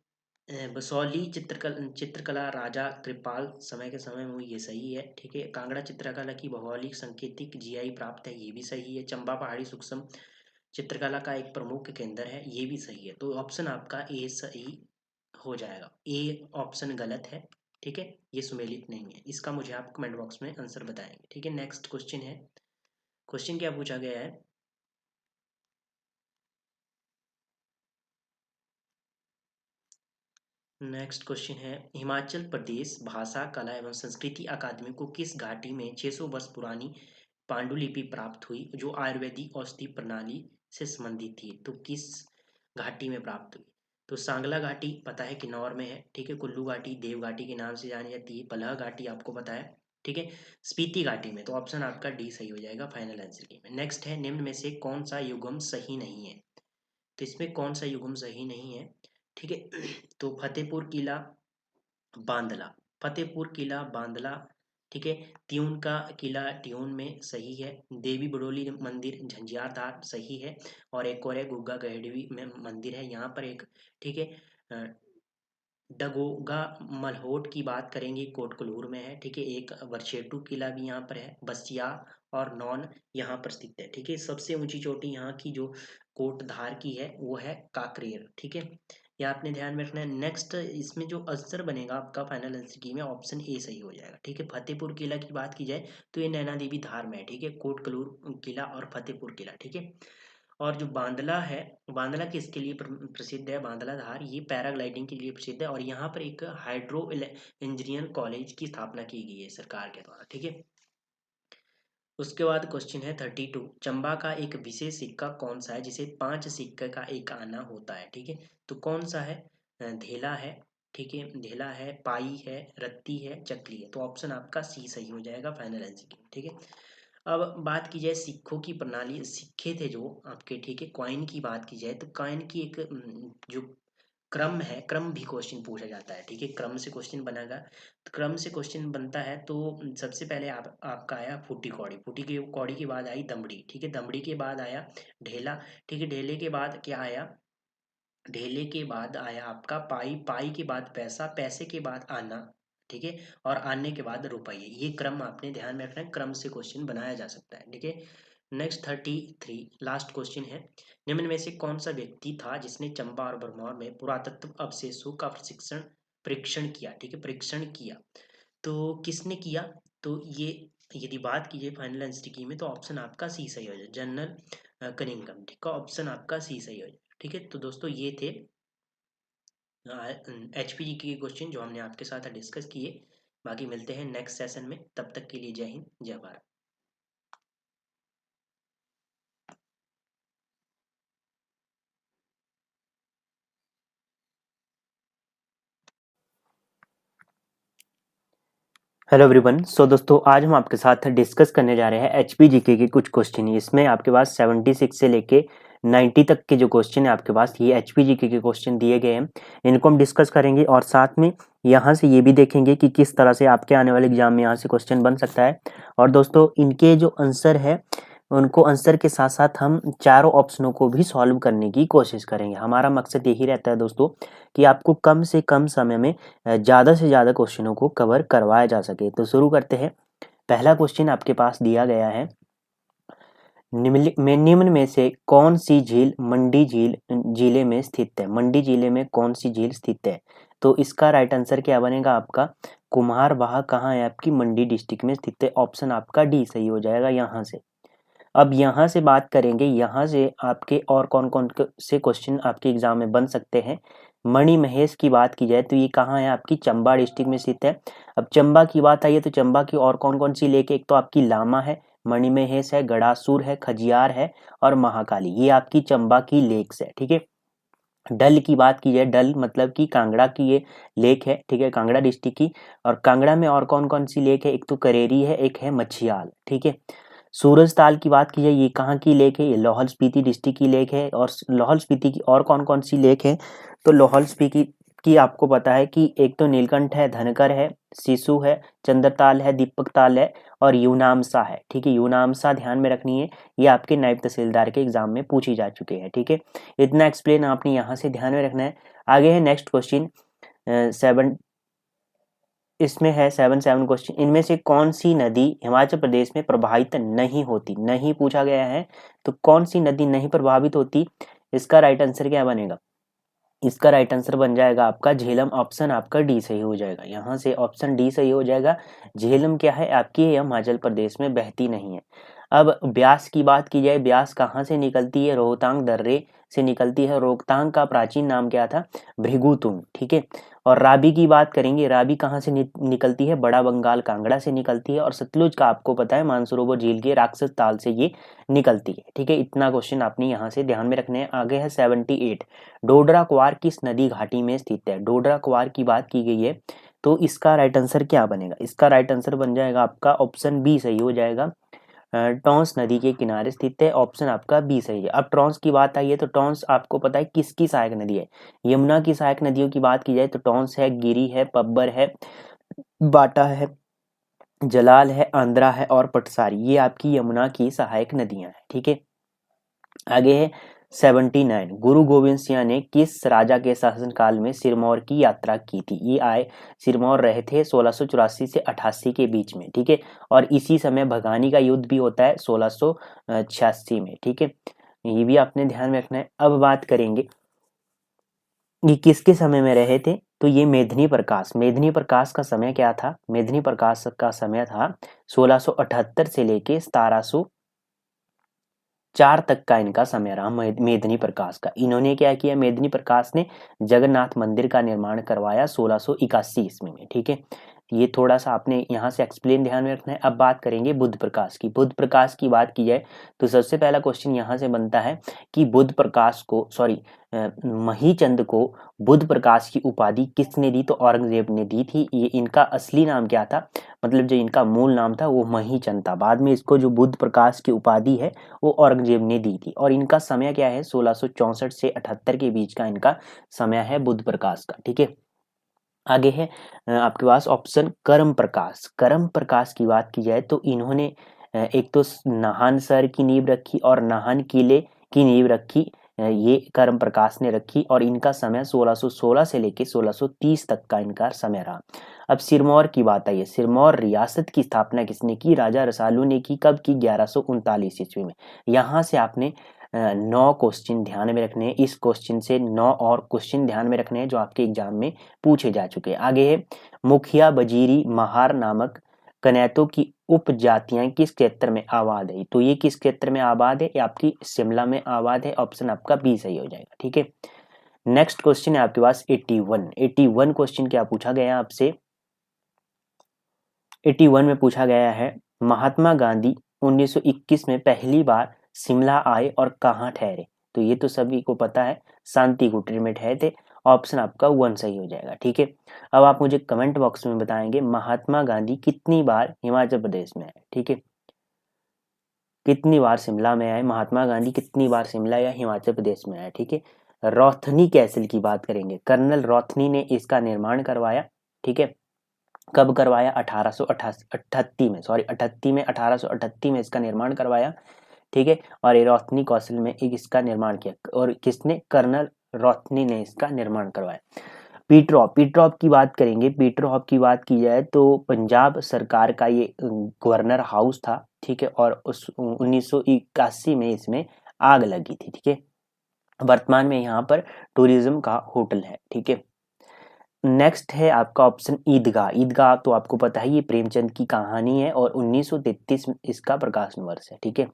बसौली चित्रकला राजा कृपाल समय के समय में, ये सही है, ठीक है। कांगड़ा चित्रकला की भौगोलिक सांकेतिक जीआई प्राप्त है, ये भी सही है। चंबा पहाड़ी सूक्ष्म चित्रकला का एक प्रमुख केंद्र है, ये भी सही है। तो ऑप्शन आपका ए सही हो जाएगा। ए ऑप्शन गलत है, ठीक है, ये सुमेलित नहीं है। इसका मुझे आप कमेंट बॉक्स में आंसर बताएंगे, ठीक है। नेक्स्ट क्वेश्चन है, क्वेश्चन क्या पूछा गया है, नेक्स्ट क्वेश्चन है, हिमाचल प्रदेश भाषा कला एवं संस्कृति अकादमी को किस घाटी में 600 वर्ष पुरानी पांडुलिपि प्राप्त हुई जो आयुर्वेदिक औषधि प्रणाली से संबंधित थी? तो किस घाटी में प्राप्त हुई? तो सांगला घाटी पता है किन्नौर में है, ठीक है। कुल्लू घाटी देव घाटी के नाम से जानी जाती है। पलह घाटी आपको पता है, ठीक है। स्पीति घाटी में, तो ऑप्शन आपका डी सही हो जाएगा फाइनल आंसर की में। नेक्स्ट है, निम्न में से कौन सा युग्म सही नहीं है? तो इसमें कौन सा युग्म सही नहीं है, ठीक है। तो फतेहपुर किला बांदला, फतेहपुर किला बांदला, ठीक है। त्यून का किला ट्यून में सही है। देवी बडोली मंदिर झंझारदार सही है। और एक और है गुग्गा गहेड़वी में मंदिर है यहाँ पर एक, ठीक है। डगोगा मलहोट की बात करेंगे, कोटकलूर में है, ठीक है। एक वर्शेटू किला भी यहाँ पर है। बसिया और नौन यहाँ पर स्थित है, ठीक है। सबसे ऊंची चोटी यहाँ की जो कोटधार की है वो है काकरेर, ठीक है। ये आपने ध्यान में रखना है। नेक्स्ट इसमें जो आंसर बनेगा आपका फाइनल आंसर की में, ऑप्शन ए सही हो जाएगा, ठीक है। फतेहपुर किला की बात की जाए तो ये नैना देवी धार में है, ठीक है। कोटकलूर किला और फतेहपुर किला, ठीक है। और जो बांदला है, बांदला किसके लिए प्रसिद्ध है? बांदला धार ये पैराग्लाइडिंग के लिए प्रसिद्ध है। और यहाँ पर एक हाइड्रो इंजीनियर कॉलेज की स्थापना की गई है सरकार के द्वारा, ठीक है। उसके बाद क्वेश्चन है 32, चंबा का एक विशेष सिक्का कौन सा है जिसे 5 सिक्के का एक आना होता है, ठीक है। तो कौन सा है? धेला है, ठीक है, धेला है, पाई है, रत्ती है, चकली है। तो ऑप्शन आपका सी सही हो जाएगा फाइनल आंसर की, ठीक है। अब बात की जाए सिक्कों की प्रणाली, सिक्के थे जो आपके, ठीक है। कॉइन की बात की जाए तो कॉइन की एक जो क्रम है, क्रम भी क्वेश्चन पूछा जाता है, ठीक है। क्रम से क्वेश्चन बनेगा, तो क्रम से क्वेश्चन बनता है तो सबसे पहले आपका आया फूटी कौड़ी, फूटी की कौड़ी के बाद आई दमड़ी, ठीक है। दमड़ी के बाद आया ढेला, ठीक है। ढेले के बाद क्या आया? ढेले के बाद आया आपका पाई, पाई के बाद पैसा, पैसे के बाद आना, ठीक है। और आने के बाद रुपये। ये क्रम आपने ध्यान में रखना है, क्रम से क्वेश्चन बनाया जा सकता है, ठीक है। नेक्स्ट 33 लास्ट क्वेश्चन है, निम्न में से कौन सा व्यक्ति था जिसने चंबा और भरमौर में पुरातत्व अवशेषों का परीक्षण किया, ठीक है, परीक्षण किया। तो किसने किया? तो ये यदि बात कीजिए फाइनल आंसर की में, तो ऑप्शन आपका सी सही हो जाए, जनरल कनिंगम, ठीक है। ऑप्शन आपका सी सही हो जाए, ठीक है। तो दोस्तों ये थे HPG के क्वेश्चन जो हमने आपके साथ डिस्कस किए। बाकी मिलते हैं नेक्स्ट सेशन में, तब तक के लिए जय हिंद जय भारत। Hello everyone. सो दोस्तों आज हम आपके साथ डिस्कस करने जा रहे हैं HPGK के कुछ क्वेश्चन। इसमें आपके पास 76 से लेके 90 तक के जो क्वेश्चन है आपके पास, ये HPGK के क्वेश्चन दिए गए हैं, इनको हम डिस्कस करेंगे। और साथ में यहाँ से ये भी देखेंगे कि किस तरह से आपके आने वाले एग्जाम में यहाँ से क्वेश्चन बन सकता है। और दोस्तों इनके जो आंसर है, उनको आंसर के साथ साथ हम चारों ऑप्शनों को भी सॉल्व करने की कोशिश करेंगे। हमारा मकसद यही रहता है दोस्तों कि आपको कम से कम समय में ज़्यादा से ज़्यादा क्वेश्चनों को कवर करवाया जा सके। तो शुरू करते हैं। पहला क्वेश्चन आपके पास दिया गया है, निम्न में से कौन सी झील मंडी जिले में स्थित है? मंडी जिले में कौन सी झील स्थित है? तो इसका राइट आंसर क्या बनेगा आपका? कुम्हारवाह कहाँ है? आपकी मंडी डिस्ट्रिक्ट में स्थित है। ऑप्शन आपका डी सही हो जाएगा यहाँ से। अब यहाँ से बात करेंगे, यहाँ से आपके और कौन कौन से क्वेश्चन आपके एग्जाम में बन सकते हैं। मणि महेश की बात की जाए तो ये कहाँ है? आपकी चंबा डिस्ट्रिक्ट में स्थित है। अब चंबा की बात आई है तो चंबा की और कौन कौन सी लेक है? एक तो आपकी लामा है, मणि महेश है, गड़ासुर है, खजियार है और महाकाली। ये आपकी चंबा की लेक्स है, ठीक है। डल की बात की जाए, डल मतलब कि कांगड़ा की ये लेक है, ठीक है, कांगड़ा डिस्ट्रिक्ट की। और कांगड़ा में और कौन कौन सी लेक है? एक तो करेरी है, एक है मछियाल, ठीक है। सूरज ताल की बात की जाए, ये कहाँ की लेक है? ये लाहौल स्पीति डिस्ट्रिक्ट की लेक है। और लाहौल स्पीति की और कौन कौन सी लेक है? तो लाहौल स्पीति की आपको पता है कि एक तो नीलकंठ है, धनकर है, सिसु है, चंद्रताल है, दीपक ताल है और यूनामसा है। ठीक है, यूनामसा ध्यान में रखनी है, ये आपके नायब तहसीलदार के एग्जाम में पूछी जा चुकी है। ठीक है, इतना एक्सप्लेन आपने यहाँ से ध्यान में रखना है। आगे है नेक्स्ट क्वेश्चन 7, इसमें है 7 क्वेश्चन। इनमें से कौन सी नदी हिमाचल प्रदेश में प्रभावित नहीं होती? नहीं पूछा गया है, तो कौन सी नदी नहीं प्रभावित होती, इसका राइट आंसर क्या बनेगा? इसका राइट आंसर बन जाएगा आपका झेलम, ऑप्शन आपका डी सही हो जाएगा। यहाँ से ऑप्शन डी सही हो जाएगा। झेलम क्या है आपकी, हिमाचल प्रदेश में बहती नहीं है। अब ब्यास की बात की जाए, ब्यास कहाँ से निकलती है? रोहतांग दर्रे से निकलती है। रोहतांग का प्राचीन नाम क्या था? भृगुतुंग। ठीक है, और राबी की बात करेंगे, राबी कहाँ से निकलती है? बड़ा बंगाल कांगड़ा से निकलती है। और सतलुज का आपको पता है मानसरोवर झील के राक्षस ताल से ये निकलती है। ठीक है, इतना क्वेश्चन आपने यहाँ से ध्यान में रखने हैं। आगे है 78, डोडरा क्वार किस नदी घाटी में स्थित है? डोडरा क्वार की बात की गई है, तो इसका राइट आंसर क्या बनेगा? इसका राइट आंसर बन जाएगा आपका ऑप्शन बी सही हो जाएगा। टॉन्स नदी के किनारे स्थित है, ऑप्शन आपका बी सही है। अब टॉन्स की बात आई है, तो टॉन्स आपको पता है किसकी सहायक नदी है? यमुना की सहायक नदियों की बात की जाए तो टॉन्स है, गिरी है, पब्बर है, बाटा है, जलाल है, आंध्रा है और पटसारी, ये आपकी यमुना की सहायक नदियां हैं। ठीक है, आगे है 79, गुरु गोविंद सिंह ने किस राजा के शासनकाल में सिरमौर की यात्रा की थी? ये आए सिरमौर रहे थे 1684 से 88 के बीच में। ठीक है, और इसी समय भगानी का युद्ध भी होता है 1686 में। ठीक है, ये भी आपने ध्यान में रखना है। अब बात करेंगे ये किसके समय में रहे थे, तो ये मेदिनी प्रकाश, मेदिनी प्रकाश का समय क्या था? मेदिनी प्रकाश का समय था 1678 से लेके 1704 तक का इनका समय रहा मेदिनी प्रकाश का। इन्होंने क्या किया? मेदिनी प्रकाश ने जगन्नाथ मंदिर का निर्माण करवाया 1681 ईस्वी में। ठीक है, ये थोड़ा सा आपने यहाँ से एक्सप्लेन ध्यान में रखना है। अब बात करेंगे बुध प्रकाश की। बुध प्रकाश की बात की जाए तो सबसे पहला क्वेश्चन यहाँ से बनता है कि बुध प्रकाश को महीचंद को बुध प्रकाश की उपाधि किसने दी? तो औरंगजेब ने दी थी। ये इनका असली नाम क्या था, मतलब जो इनका मूल नाम था वो महीचंद था। बाद में इसको जो बुध प्रकाश की उपाधि है वो औरंगजेब ने दी थी। और इनका समय क्या है? 1664 से 78 के बीच का इनका समय है बुध प्रकाश का। ठीक है, आगे है आपके पास ऑप्शन कर्म प्रकाश। कर्म प्रकाश की बात की जाए तो इन्होंने एक तो नाहन शहर की नींव रखी और नाहन किले की नींव रखी, ये कर्म प्रकाश ने रखी। और इनका समय 1616 से लेके 1630 तक का इनका समय रहा। अब सिरमौर की बात आई है, सिरमौर रियासत की स्थापना किसने की? राजा रसालू ने की। कब की? 1139 ईस्वी में। यहाँ से आपने 9 क्वेश्चन ध्यान में रखने हैं। इस क्वेश्चन से 9 और क्वेश्चन ध्यान में रखने हैं जो आपके एग्जाम में पूछे जा चुके हैं। आगे है मुखिया बजीरी महार नामक कनैतों की उपजातियां किस क्षेत्र में आबाद है? तो ये किस क्षेत्र में आबाद है? ये आपकी शिमला में आबाद है। ऑप्शन आपका बी सही हो जाएगा। ठीक है, नेक्स्ट क्वेश्चन है आपके पास 81 क्वेश्चन क्या पूछा गया आपसे? 81 में पूछा गया है महात्मा गांधी 1921 में पहली बार शिमला आए और कहाँ ठहरे? तो ये तो सभी को पता है, शांति कुटीर में ठहरे थे। ऑप्शन आपका 1 सही हो जाएगा। ठीक है, अब आप मुझे कमेंट बॉक्स में बताएंगे महात्मा गांधी कितनी बार हिमाचल प्रदेश में आए? ठीक है, कितनी बार शिमला में आए महात्मा गांधी, कितनी बार शिमला या हिमाचल प्रदेश में आए? ठीक है, रोथनी कैसल की बात करेंगे, कर्नल रोथनी ने इसका निर्माण करवाया। ठीक है, कब करवाया? 1888 में, 1888 में इसका निर्माण करवाया। ठीक है, और ये रोथनी कौशल में एक इसका निर्माण किया। और किसने? कर्नल रोथनी ने इसका निर्माण करवाया। पीटरहॉफ की बात करेंगे। पीटरहॉफ की बात की जाए तो पंजाब सरकार का ये गवर्नर हाउस था। ठीक है, और उस 1981 में इसमें आग लगी थी। ठीक है, वर्तमान में यहाँ पर टूरिज्म का होटल है। ठीक है, नेक्स्ट है आपका ऑप्शन ईदगाह। ईदगाह तो आपको पता है ये प्रेमचंद की कहानी है और 1933 इसका प्रकाशन वर्ष है। ठीक है,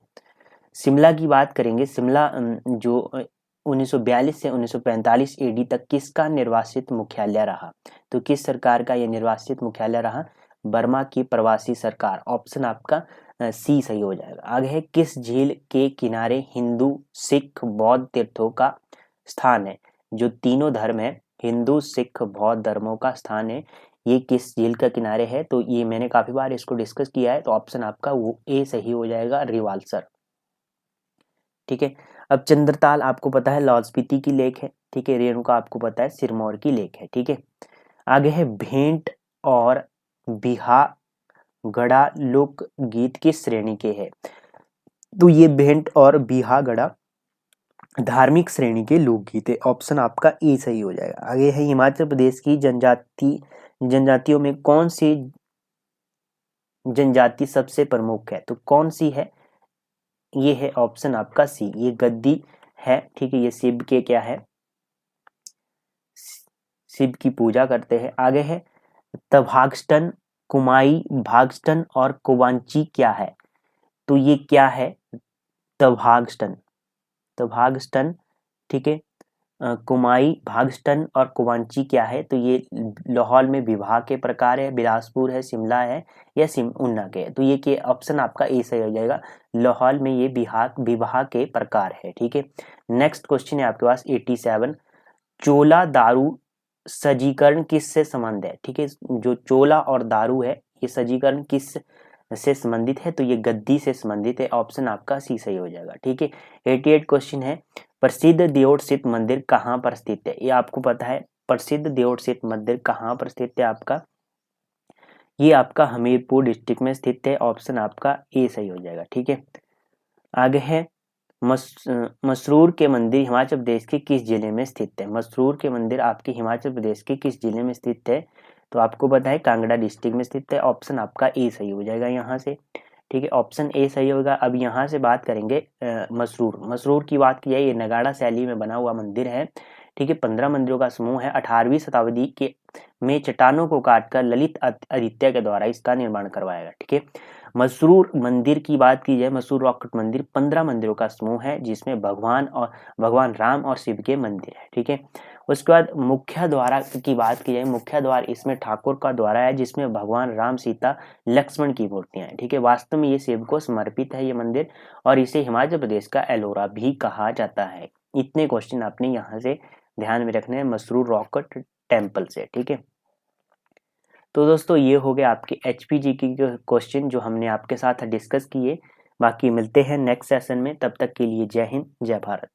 शिमला की बात करेंगे। शिमला जो 1942 से 1945 एडी तक किसका निर्वासित मुख्यालय रहा? तो किस सरकार का यह निर्वासित मुख्यालय रहा? बर्मा की प्रवासी सरकार। ऑप्शन आपका सी सही हो जाएगा। आगे है किस झील के किनारे हिंदू सिख बौद्ध तीर्थों का स्थान है? जो तीनों धर्म है, हिंदू सिख बौद्ध धर्मों का स्थान है, ये किस झील का किनारे है? तो ये मैंने काफी बार इसको डिस्कस किया है, तो ऑप्शन आपका वो ए सही हो जाएगा, रिवाल्सर। ठीक है, अब चंद्रताल आपको पता है लाहौल स्पीति की लेक है, ठीक है। रेणुका आपको पता है सिरमौर की लेक है, ठीक है। आगे है भेंट और बिहागढ़ा लोकगीत किस श्रेणी के हैं? तो ये भेंट और बिहागढ़ा धार्मिक श्रेणी के लोकगीत है। ऑप्शन आपका ए सही हो जाएगा। आगे है हिमाचल प्रदेश की जनजातियों में कौन सी जनजाति सबसे प्रमुख है? तो कौन सी है? ये है ऑप्शन आपका सी, ये गद्दी है, ठीक है। ये शिव के क्या है, शिव की पूजा करते हैं। आगे है तभागस्टन, कुमाई भागस्टन और कुवांची क्या है? तो ये क्या है? तभागस्टन, तभागस्टन, ठीक है। कुमाई भागस्टन और कुवांची क्या है? तो ये लाहौल में विवाह के प्रकार है, बिलासपुर है, शिमला है या ऊना के है? तो ये के ऑप्शन आपका ए सही हो जाएगा। लाहौल में ये विवाह के प्रकार है, ठीक है। नेक्स्ट क्वेश्चन है आपके पास 87, चोला दारू सजीकरण किस से संबंध है? ठीक है, जो चोला और दारू है ये सजीकरण किस से संबंधित है? तो ये गद्दी से संबंधित है। ऑप्शन आपका सी सही हो जाएगा, ठीक है। 88 क्वेश्चन है, प्रसिद्ध दियोट स्थित मंदिर कहाँ पर स्थित है? ये आपको पता है, प्रसिद्ध दियोट स्थित मंदिर कहाँ पर स्थित है आपका? ये आपका हमीरपुर डिस्ट्रिक्ट में स्थित है। ऑप्शन आपका ए सही हो जाएगा, ठीक है। आगे है मसरूर के मंदिर हिमाचल प्रदेश के किस जिले में स्थित है? मसरूर के मंदिर आपके हिमाचल प्रदेश के किस जिले में स्थित है? तो आपको पता है कांगड़ा डिस्ट्रिक्ट में स्थित है। ऑप्शन आपका ए सही हो जाएगा यहाँ से, ठीक है। ऑप्शन ए सही होगा। अब यहाँ से बात करेंगे मसरूर की बात की जाए, ये नगाड़ा शैली में बना हुआ मंदिर है, ठीक है। 15 मंदिरों का समूह है। 18वीं शताब्दी के में चट्टानों को काटकर ललित आदित्य के द्वारा इसका निर्माण करवाया गया, ठीक है। मसरूर मंदिर की बात की जाए, मसरूर रॉक कट मंदिर 15 मंदिरों का समूह है जिसमें भगवान राम और शिव के मंदिर है, ठीक है। उसके बाद मुख्य द्वार की बात की जाए, मुख्य द्वार इसमें ठाकुर का द्वारा है जिसमें भगवान राम, सीता, लक्ष्मण की मूर्तियां हैं, ठीक है। वास्तव में ये शिव को समर्पित है ये मंदिर, और इसे हिमाचल प्रदेश का एलोरा भी कहा जाता है। इतने क्वेश्चन आपने यहाँ से ध्यान में रखने हैं मसरूर रॉक कट टेम्पल से, ठीक है। तो दोस्तों ये हो गए आपके HPG के क्वेश्चन जो हमने आपके साथ डिस्कस किए। बाकी मिलते हैं नेक्स्ट सेशन में, तब तक के लिए जय हिंद, जय भारत।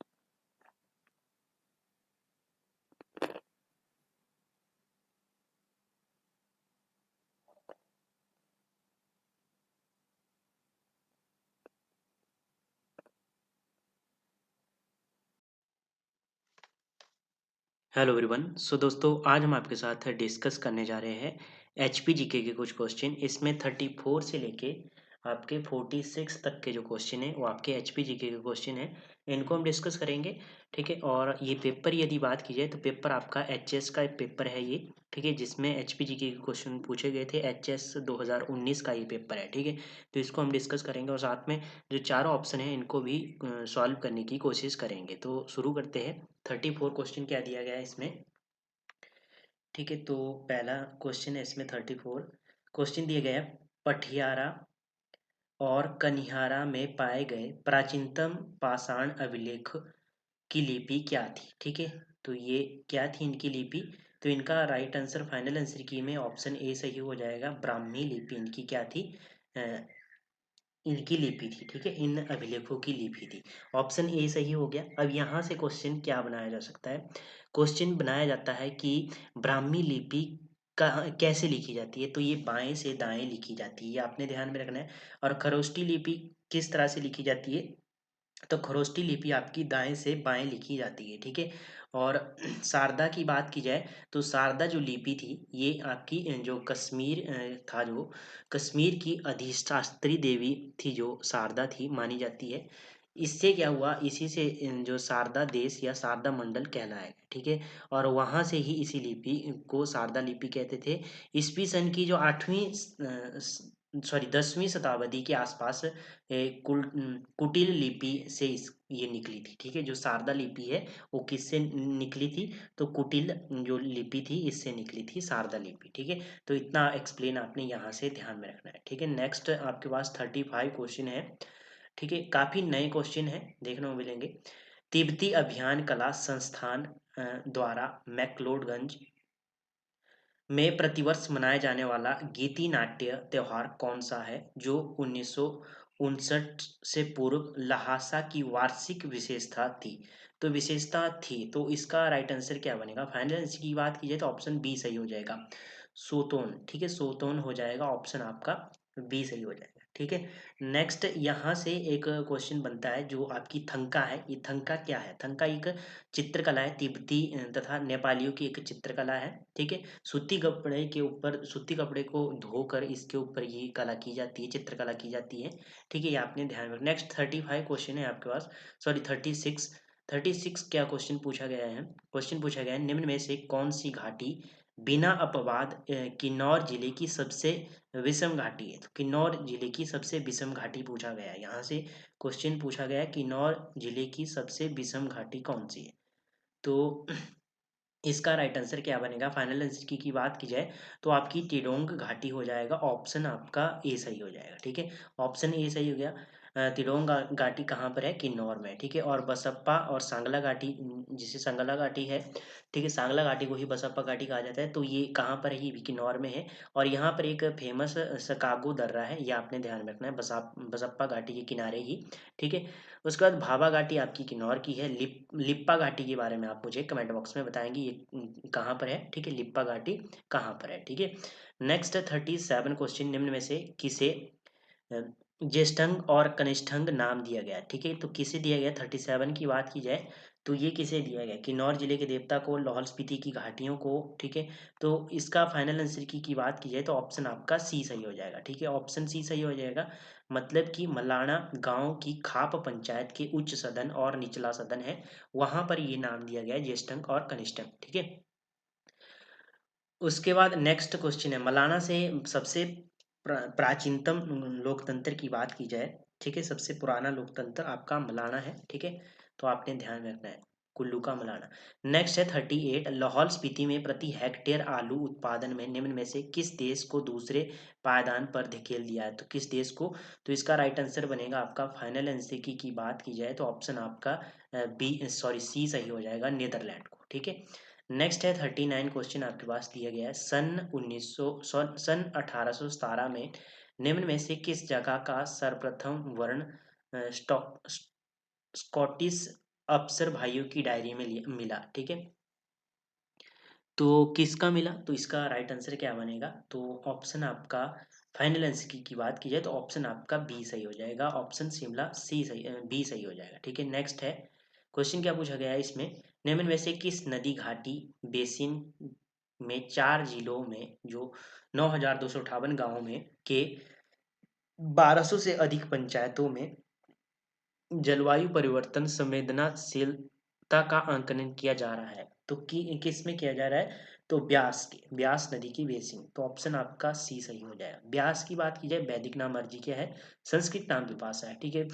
Hello everyone. सो दोस्तों आज हम आपके साथ डिस्कस करने जा रहे हैं HPGK के कुछ क्वेश्चन। इसमें 34 से लेके आपके 46 तक के जो क्वेश्चन है वो आपके HPGK के क्वेश्चन है, इनको हम डिस्कस करेंगे, ठीक है। और ये पेपर यदि बात की जाए तो पेपर आपका HS का एक पेपर है ये, ठीक है, जिसमें HPGK के क्वेश्चन पूछे गए थे। HS 2019 का ये पेपर है, ठीक है। तो इसको हम डिस्कस करेंगे और साथ में जो चारों ऑप्शन है इनको भी सॉल्व करने की कोशिश करेंगे। तो शुरू करते हैं। 34 क्वेश्चन क्या दिया गया है इसमें, ठीक है। तो पहला क्वेश्चन है इसमें 34 क्वेश्चन दिया गया है, पठियारा और कनिहारा में पाए गए प्राचीनतम पाषाण अभिलेख की लिपि क्या थी, ठीक है। तो ये क्या थी इनकी लिपि? तो इनका राइट आंसर, फाइनल आंसर की में ऑप्शन ए सही हो जाएगा। ब्राह्मी लिपि इनकी क्या थी, इनकी लिपि थी, ठीक है। इन अभिलेखों की लिपि थी। ऑप्शन ए सही हो गया। अब यहाँ से क्वेश्चन क्या बनाया जा सकता है? क्वेश्चन बनाया जाता है कि ब्राह्मी लिपि कैसे लिखी जाती है? तो ये बाएं से दाएं लिखी जाती है, ये आपने ध्यान में रखना है। और खरोष्टी लिपि किस तरह से लिखी जाती है? तो खरोष्टी लिपि आपकी दाएं से बाएं लिखी जाती है, ठीक है। और शारदा की बात की जाए तो शारदा जो लिपि थी ये आपकी जो कश्मीर था, जो कश्मीर की अधिष्ठात्री देवी थी जो शारदा थी मानी जाती है। इससे क्या हुआ, इसी से जो शारदा देश या शारदा मंडल कहलाया, ठीक है। और वहाँ से ही इसी लिपि को शारदा लिपि कहते थे। ईस्वी सन की जो 10वीं शताब्दी के आसपास कुटिल लिपि से ये निकली थी, ठीक है। जो शारदा लिपि है वो किससे निकली थी? तो कुटिल जो लिपि थी इससे निकली थी शारदा लिपि, ठीक है। तो इतना एक्सप्लेन आपने यहाँ से ध्यान में रखना है, ठीक है। नेक्स्ट आपके पास 35 क्वेश्चन है, ठीक है। काफी नए क्वेश्चन है, देखने को मिलेंगे। तिब्बती अभियान कला संस्थान द्वारा मैक्लोडगंज में प्रतिवर्ष मनाया जाने वाला गीति नाट्य त्योहार कौन सा है, जो 1959 से पूर्व ल्हासा की वार्षिक विशेषता थी। तो विशेषता थी, तो इसका राइट आंसर क्या बनेगा? फाइनल आंसर की बात की जाए तो ऑप्शन बी सही हो जाएगा, सोतोन। ठीक है, सोतोन हो जाएगा, ऑप्शन आपका बी सही हो जाएगा। ठीक है, नेक्स्ट यहाँ से एक क्वेश्चन बनता है जो आपकी थंका है। ये थंका क्या है? थंका एक चित्रकला है, तिब्बती तथा नेपालियों की एक चित्रकला है। ठीक है, सूती कपड़े के ऊपर, सूती कपड़े को धोकर इसके ऊपर ये कला की जाती है, चित्रकला की जाती है। ठीक है, ये आपने ध्यान रखना। नेक्स्ट 35 क्वेश्चन है आपके पास, सॉरी 36 क्या क्वेश्चन पूछा गया है? क्वेश्चन पूछा गया है, निम्न में से कौन सी घाटी बिना अपवाद किन्नौर जिले की सबसे विषम घाटी है? तो किन्नौर जिले की सबसे विषम घाटी पूछा गया है, यहाँ से क्वेश्चन पूछा गया है, किन्नौर जिले की सबसे विषम घाटी कौन सी है? तो इसका राइट आंसर क्या बनेगा? फाइनल आंसर की बात की जाए तो आपकी टिडोंग घाटी हो जाएगा, ऑप्शन आपका ए सही हो जाएगा। ठीक है, ऑप्शन ए सही हो गया। तिडोंग घाटी कहाँ पर है? किन्नौर में। ठीक है, और बसप्पा और सांगला घाटी, जिसे सांगला घाटी है, ठीक है, सांगला घाटी को ही बसप्पा घाटी कहा जाता है। तो ये कहाँ पर है? ये भी किन्नौर में है। और यहाँ पर एक फेमस सकागो दर्रा है, ये आपने ध्यान में रखना है, बसप्पा घाटी के किनारे ही। ठीक है, उसके बाद भाभा घाटी आपकी किन्नौर की है। लिप्पा घाटी के बारे में आप मुझे कमेंट बॉक्स में बताएंगे ये कहाँ पर है। ठीक है, लिप्पा घाटी कहाँ पर है? ठीक है, नेक्स्ट 37 क्वेश्चन, निम्न में से किसे अ, ज्येष्ठंग और कनिष्ठंग नाम दिया गया? ठीक है, तो किसे दिया गया? 37 की बात की जाए तो ये किसे दिया गया? किन्नौर जिले के देवता को, लाहौल स्पीति की घाटियों को। ठीक है, तो इसका फाइनल आंसर की बात की जाए तो ऑप्शन आपका सी सही हो जाएगा। ठीक है, ऑप्शन सी सही हो जाएगा, मतलब कि मलाना गांव की खाप पंचायत के उच्च सदन और निचला सदन है, वहां पर ये नाम दिया गया है, ज्येष्ठंग और कनिष्ठंग। ठीक है, उसके बाद नेक्स्ट क्वेश्चन है, मलाना से सबसे प्राचीनतम लोकतंत्र की बात की जाए। ठीक है, सबसे पुराना लोकतंत्र आपका मलाना है। ठीक है, तो आपने ध्यान में रखना है, कुल्लू का मलाना। नेक्स्ट है 38, लाहौल स्पीति में प्रति हेक्टेयर आलू उत्पादन में निम्न में से किस देश को दूसरे पायदान पर धकेल दिया है? तो किस देश को? तो इसका राइट आंसर बनेगा आपका, फाइनल आंसर की बात की जाए तो ऑप्शन आपका बी सॉरी सी सही हो जाएगा, नीदरलैंड को। ठीक है, नेक्स्ट है 39 क्वेश्चन आपके पास दिया गया है, सन 1817 में निम्न में से किस जगह का सर्वप्रथम वर्ण स्कॉटिश अफसर भाइयों की डायरी में मिला? ठीक है, तो किसका मिला? तो इसका राइट आंसर क्या बनेगा? तो ऑप्शन आपका, फाइनल आंसर की बात की जाए तो ऑप्शन आपका बी सही हो जाएगा, ऑप्शन शिमला सी सही, बी सही हो जाएगा। ठीक है, नेक्स्ट है क्वेश्चन क्या पूछा गया है इसमें, निम्न में से किस नदी घाटी बेसिन में 4 जिलों में जो 9,258 गांवों में के 1200 से अधिक पंचायतों में जलवायु परिवर्तन संवेदनशीलता का आंकलन किया जा रहा है? तो किस में किया जा रहा है? तो ब्यास नदी की बेसिन। तो ऑप्शन आपका सी सही हो जाएगा। ब्यास की बात की जाए, वैदिक नाम अर्जी क्या है? संस्कृत नाम विपाशा है। ठीक है,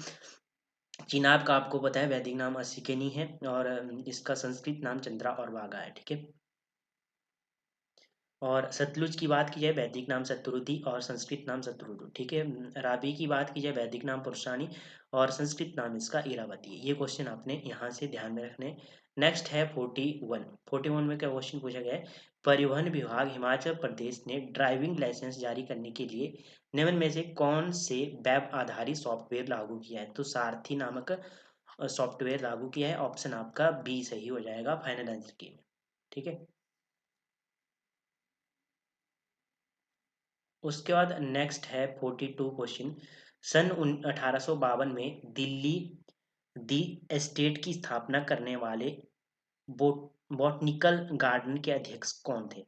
चिनाब का आपको पता है वैदिक नाम असिकेनी है, और इसका संस्कृत नाम चंद्रा और वागा है। ठीक है, और सतलुज की बात की जाए, वैदिक नाम शत्रुधि और संस्कृत नाम शत्रुधु। ठीक है, रावी की बात की जाए, वैदिक नाम पुरुषाणी और संस्कृत नाम इसका इरावती है। ये क्वेश्चन आपने यहाँ से ध्यान में रखने। नेक्स्ट है 41 में क्या क्वेश्चन पूछा गया है, परिवहन विभाग हिमाचल प्रदेश ने ड्राइविंग लाइसेंस जारी करने के लिए निम्न में से कौन से वेब आधारित सॉफ्टवेयर लागू किया है? तो सारथी नामक सॉफ्टवेयर लागू किया है, ऑप्शन आपका बी सही हो जाएगा फाइनल आंसर की। ठीक है, उसके बाद नेक्स्ट है 42 क्वेश्चन, सन 1852 में दिल्ली दी एस्टेट की स्थापना करने वाले बॉटनिकल गार्डन के अध्यक्ष कौन थे?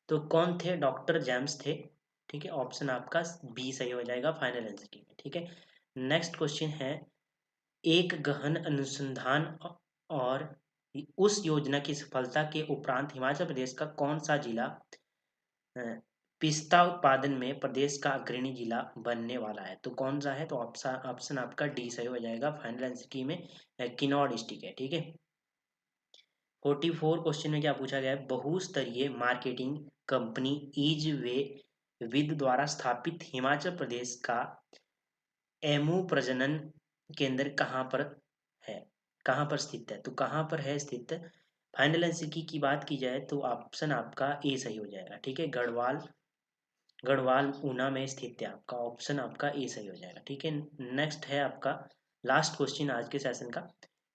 तो कौन थे? डॉक्टर जेम्स थे। ठीक है, ऑप्शन आपका बी सही हो जाएगा फाइनल आंसर की। ठीक है, नेक्स्ट क्वेश्चन है, एक गहन अनुसंधान और उस योजना की सफलता के उपरांत हिमाचल प्रदेश का कौन सा जिला अ, पिस्ता उत्पादन में प्रदेश का अग्रणी जिला बनने वाला है? तो कौन सा है? तो ऑप्शन ऑप्शन आपका डी सही हो जाएगा फाइनल आंसर की में, किन्नौर डिस्ट्रिक्ट है। ठीक है, 44 क्वेश्चन में क्या पूछा गया है, बहुस्तरीय मार्केटिंग कंपनी ईज वे विद द्वारा स्थापित हिमाचल प्रदेश का एमू प्रजनन केंद्र कहाँ पर है? कहाँ पर स्थित है? तो कहाँ पर है स्थित? फाइनल आंसर की बात की जाए तो ऑप्शन आपका ए सही हो जाएगा। ठीक है, गढ़वाल गढ़वाल ऊना में स्थित है आपका ऑप्शन आपका ए सही हो जाएगा। ठीक है, नेक्स्ट है आपका लास्ट क्वेश्चन आज के सेशन का।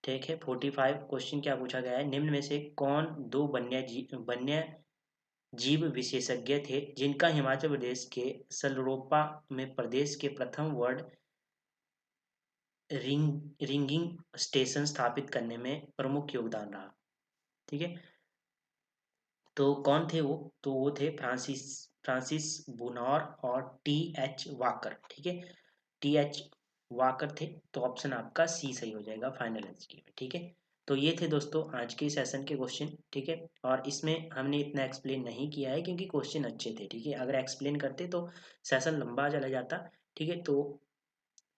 ठीक है, 45 क्वेश्चन क्या पूछा गया है, निम्न में से कौन दो वन्य जीव विशेषज्ञ थे जिनका हिमाचल प्रदेश के सलरोपा में प्रदेश के प्रथम वर्ल्ड रिंगिंग स्टेशन स्थापित करने में प्रमुख योगदान रहा। ठीक है, तो कौन थे वो, तो वो थे फ्रांसिस फ्रांसिस बुनौर और टी.एच. वाकर। ठीक है, टी.एच. वाकर थे, तो ऑप्शन आपका सी सही हो जाएगा फाइनल आंसर में। ठीक है, तो ये थे दोस्तों आज के सेशन के क्वेश्चन। ठीक है, और इसमें हमने इतना एक्सप्लेन नहीं किया है क्योंकि क्वेश्चन अच्छे थे। ठीक है, अगर एक्सप्लेन करते तो सेशन लंबा चला जाता। ठीक है, तो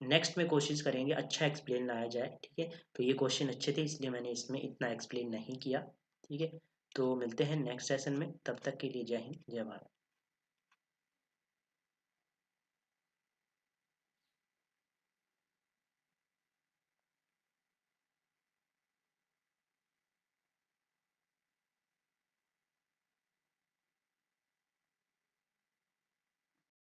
नेक्स्ट में कोशिश करेंगे अच्छा एक्सप्लेन लाया जाए। ठीक है, तो ये क्वेश्चन अच्छे थे इसलिए मैंने इसमें इतना एक्सप्लेन नहीं किया। ठीक है, तो मिलते हैं नेक्स्ट सेशन में, तब तक के लिए जय हिंद जय भारत।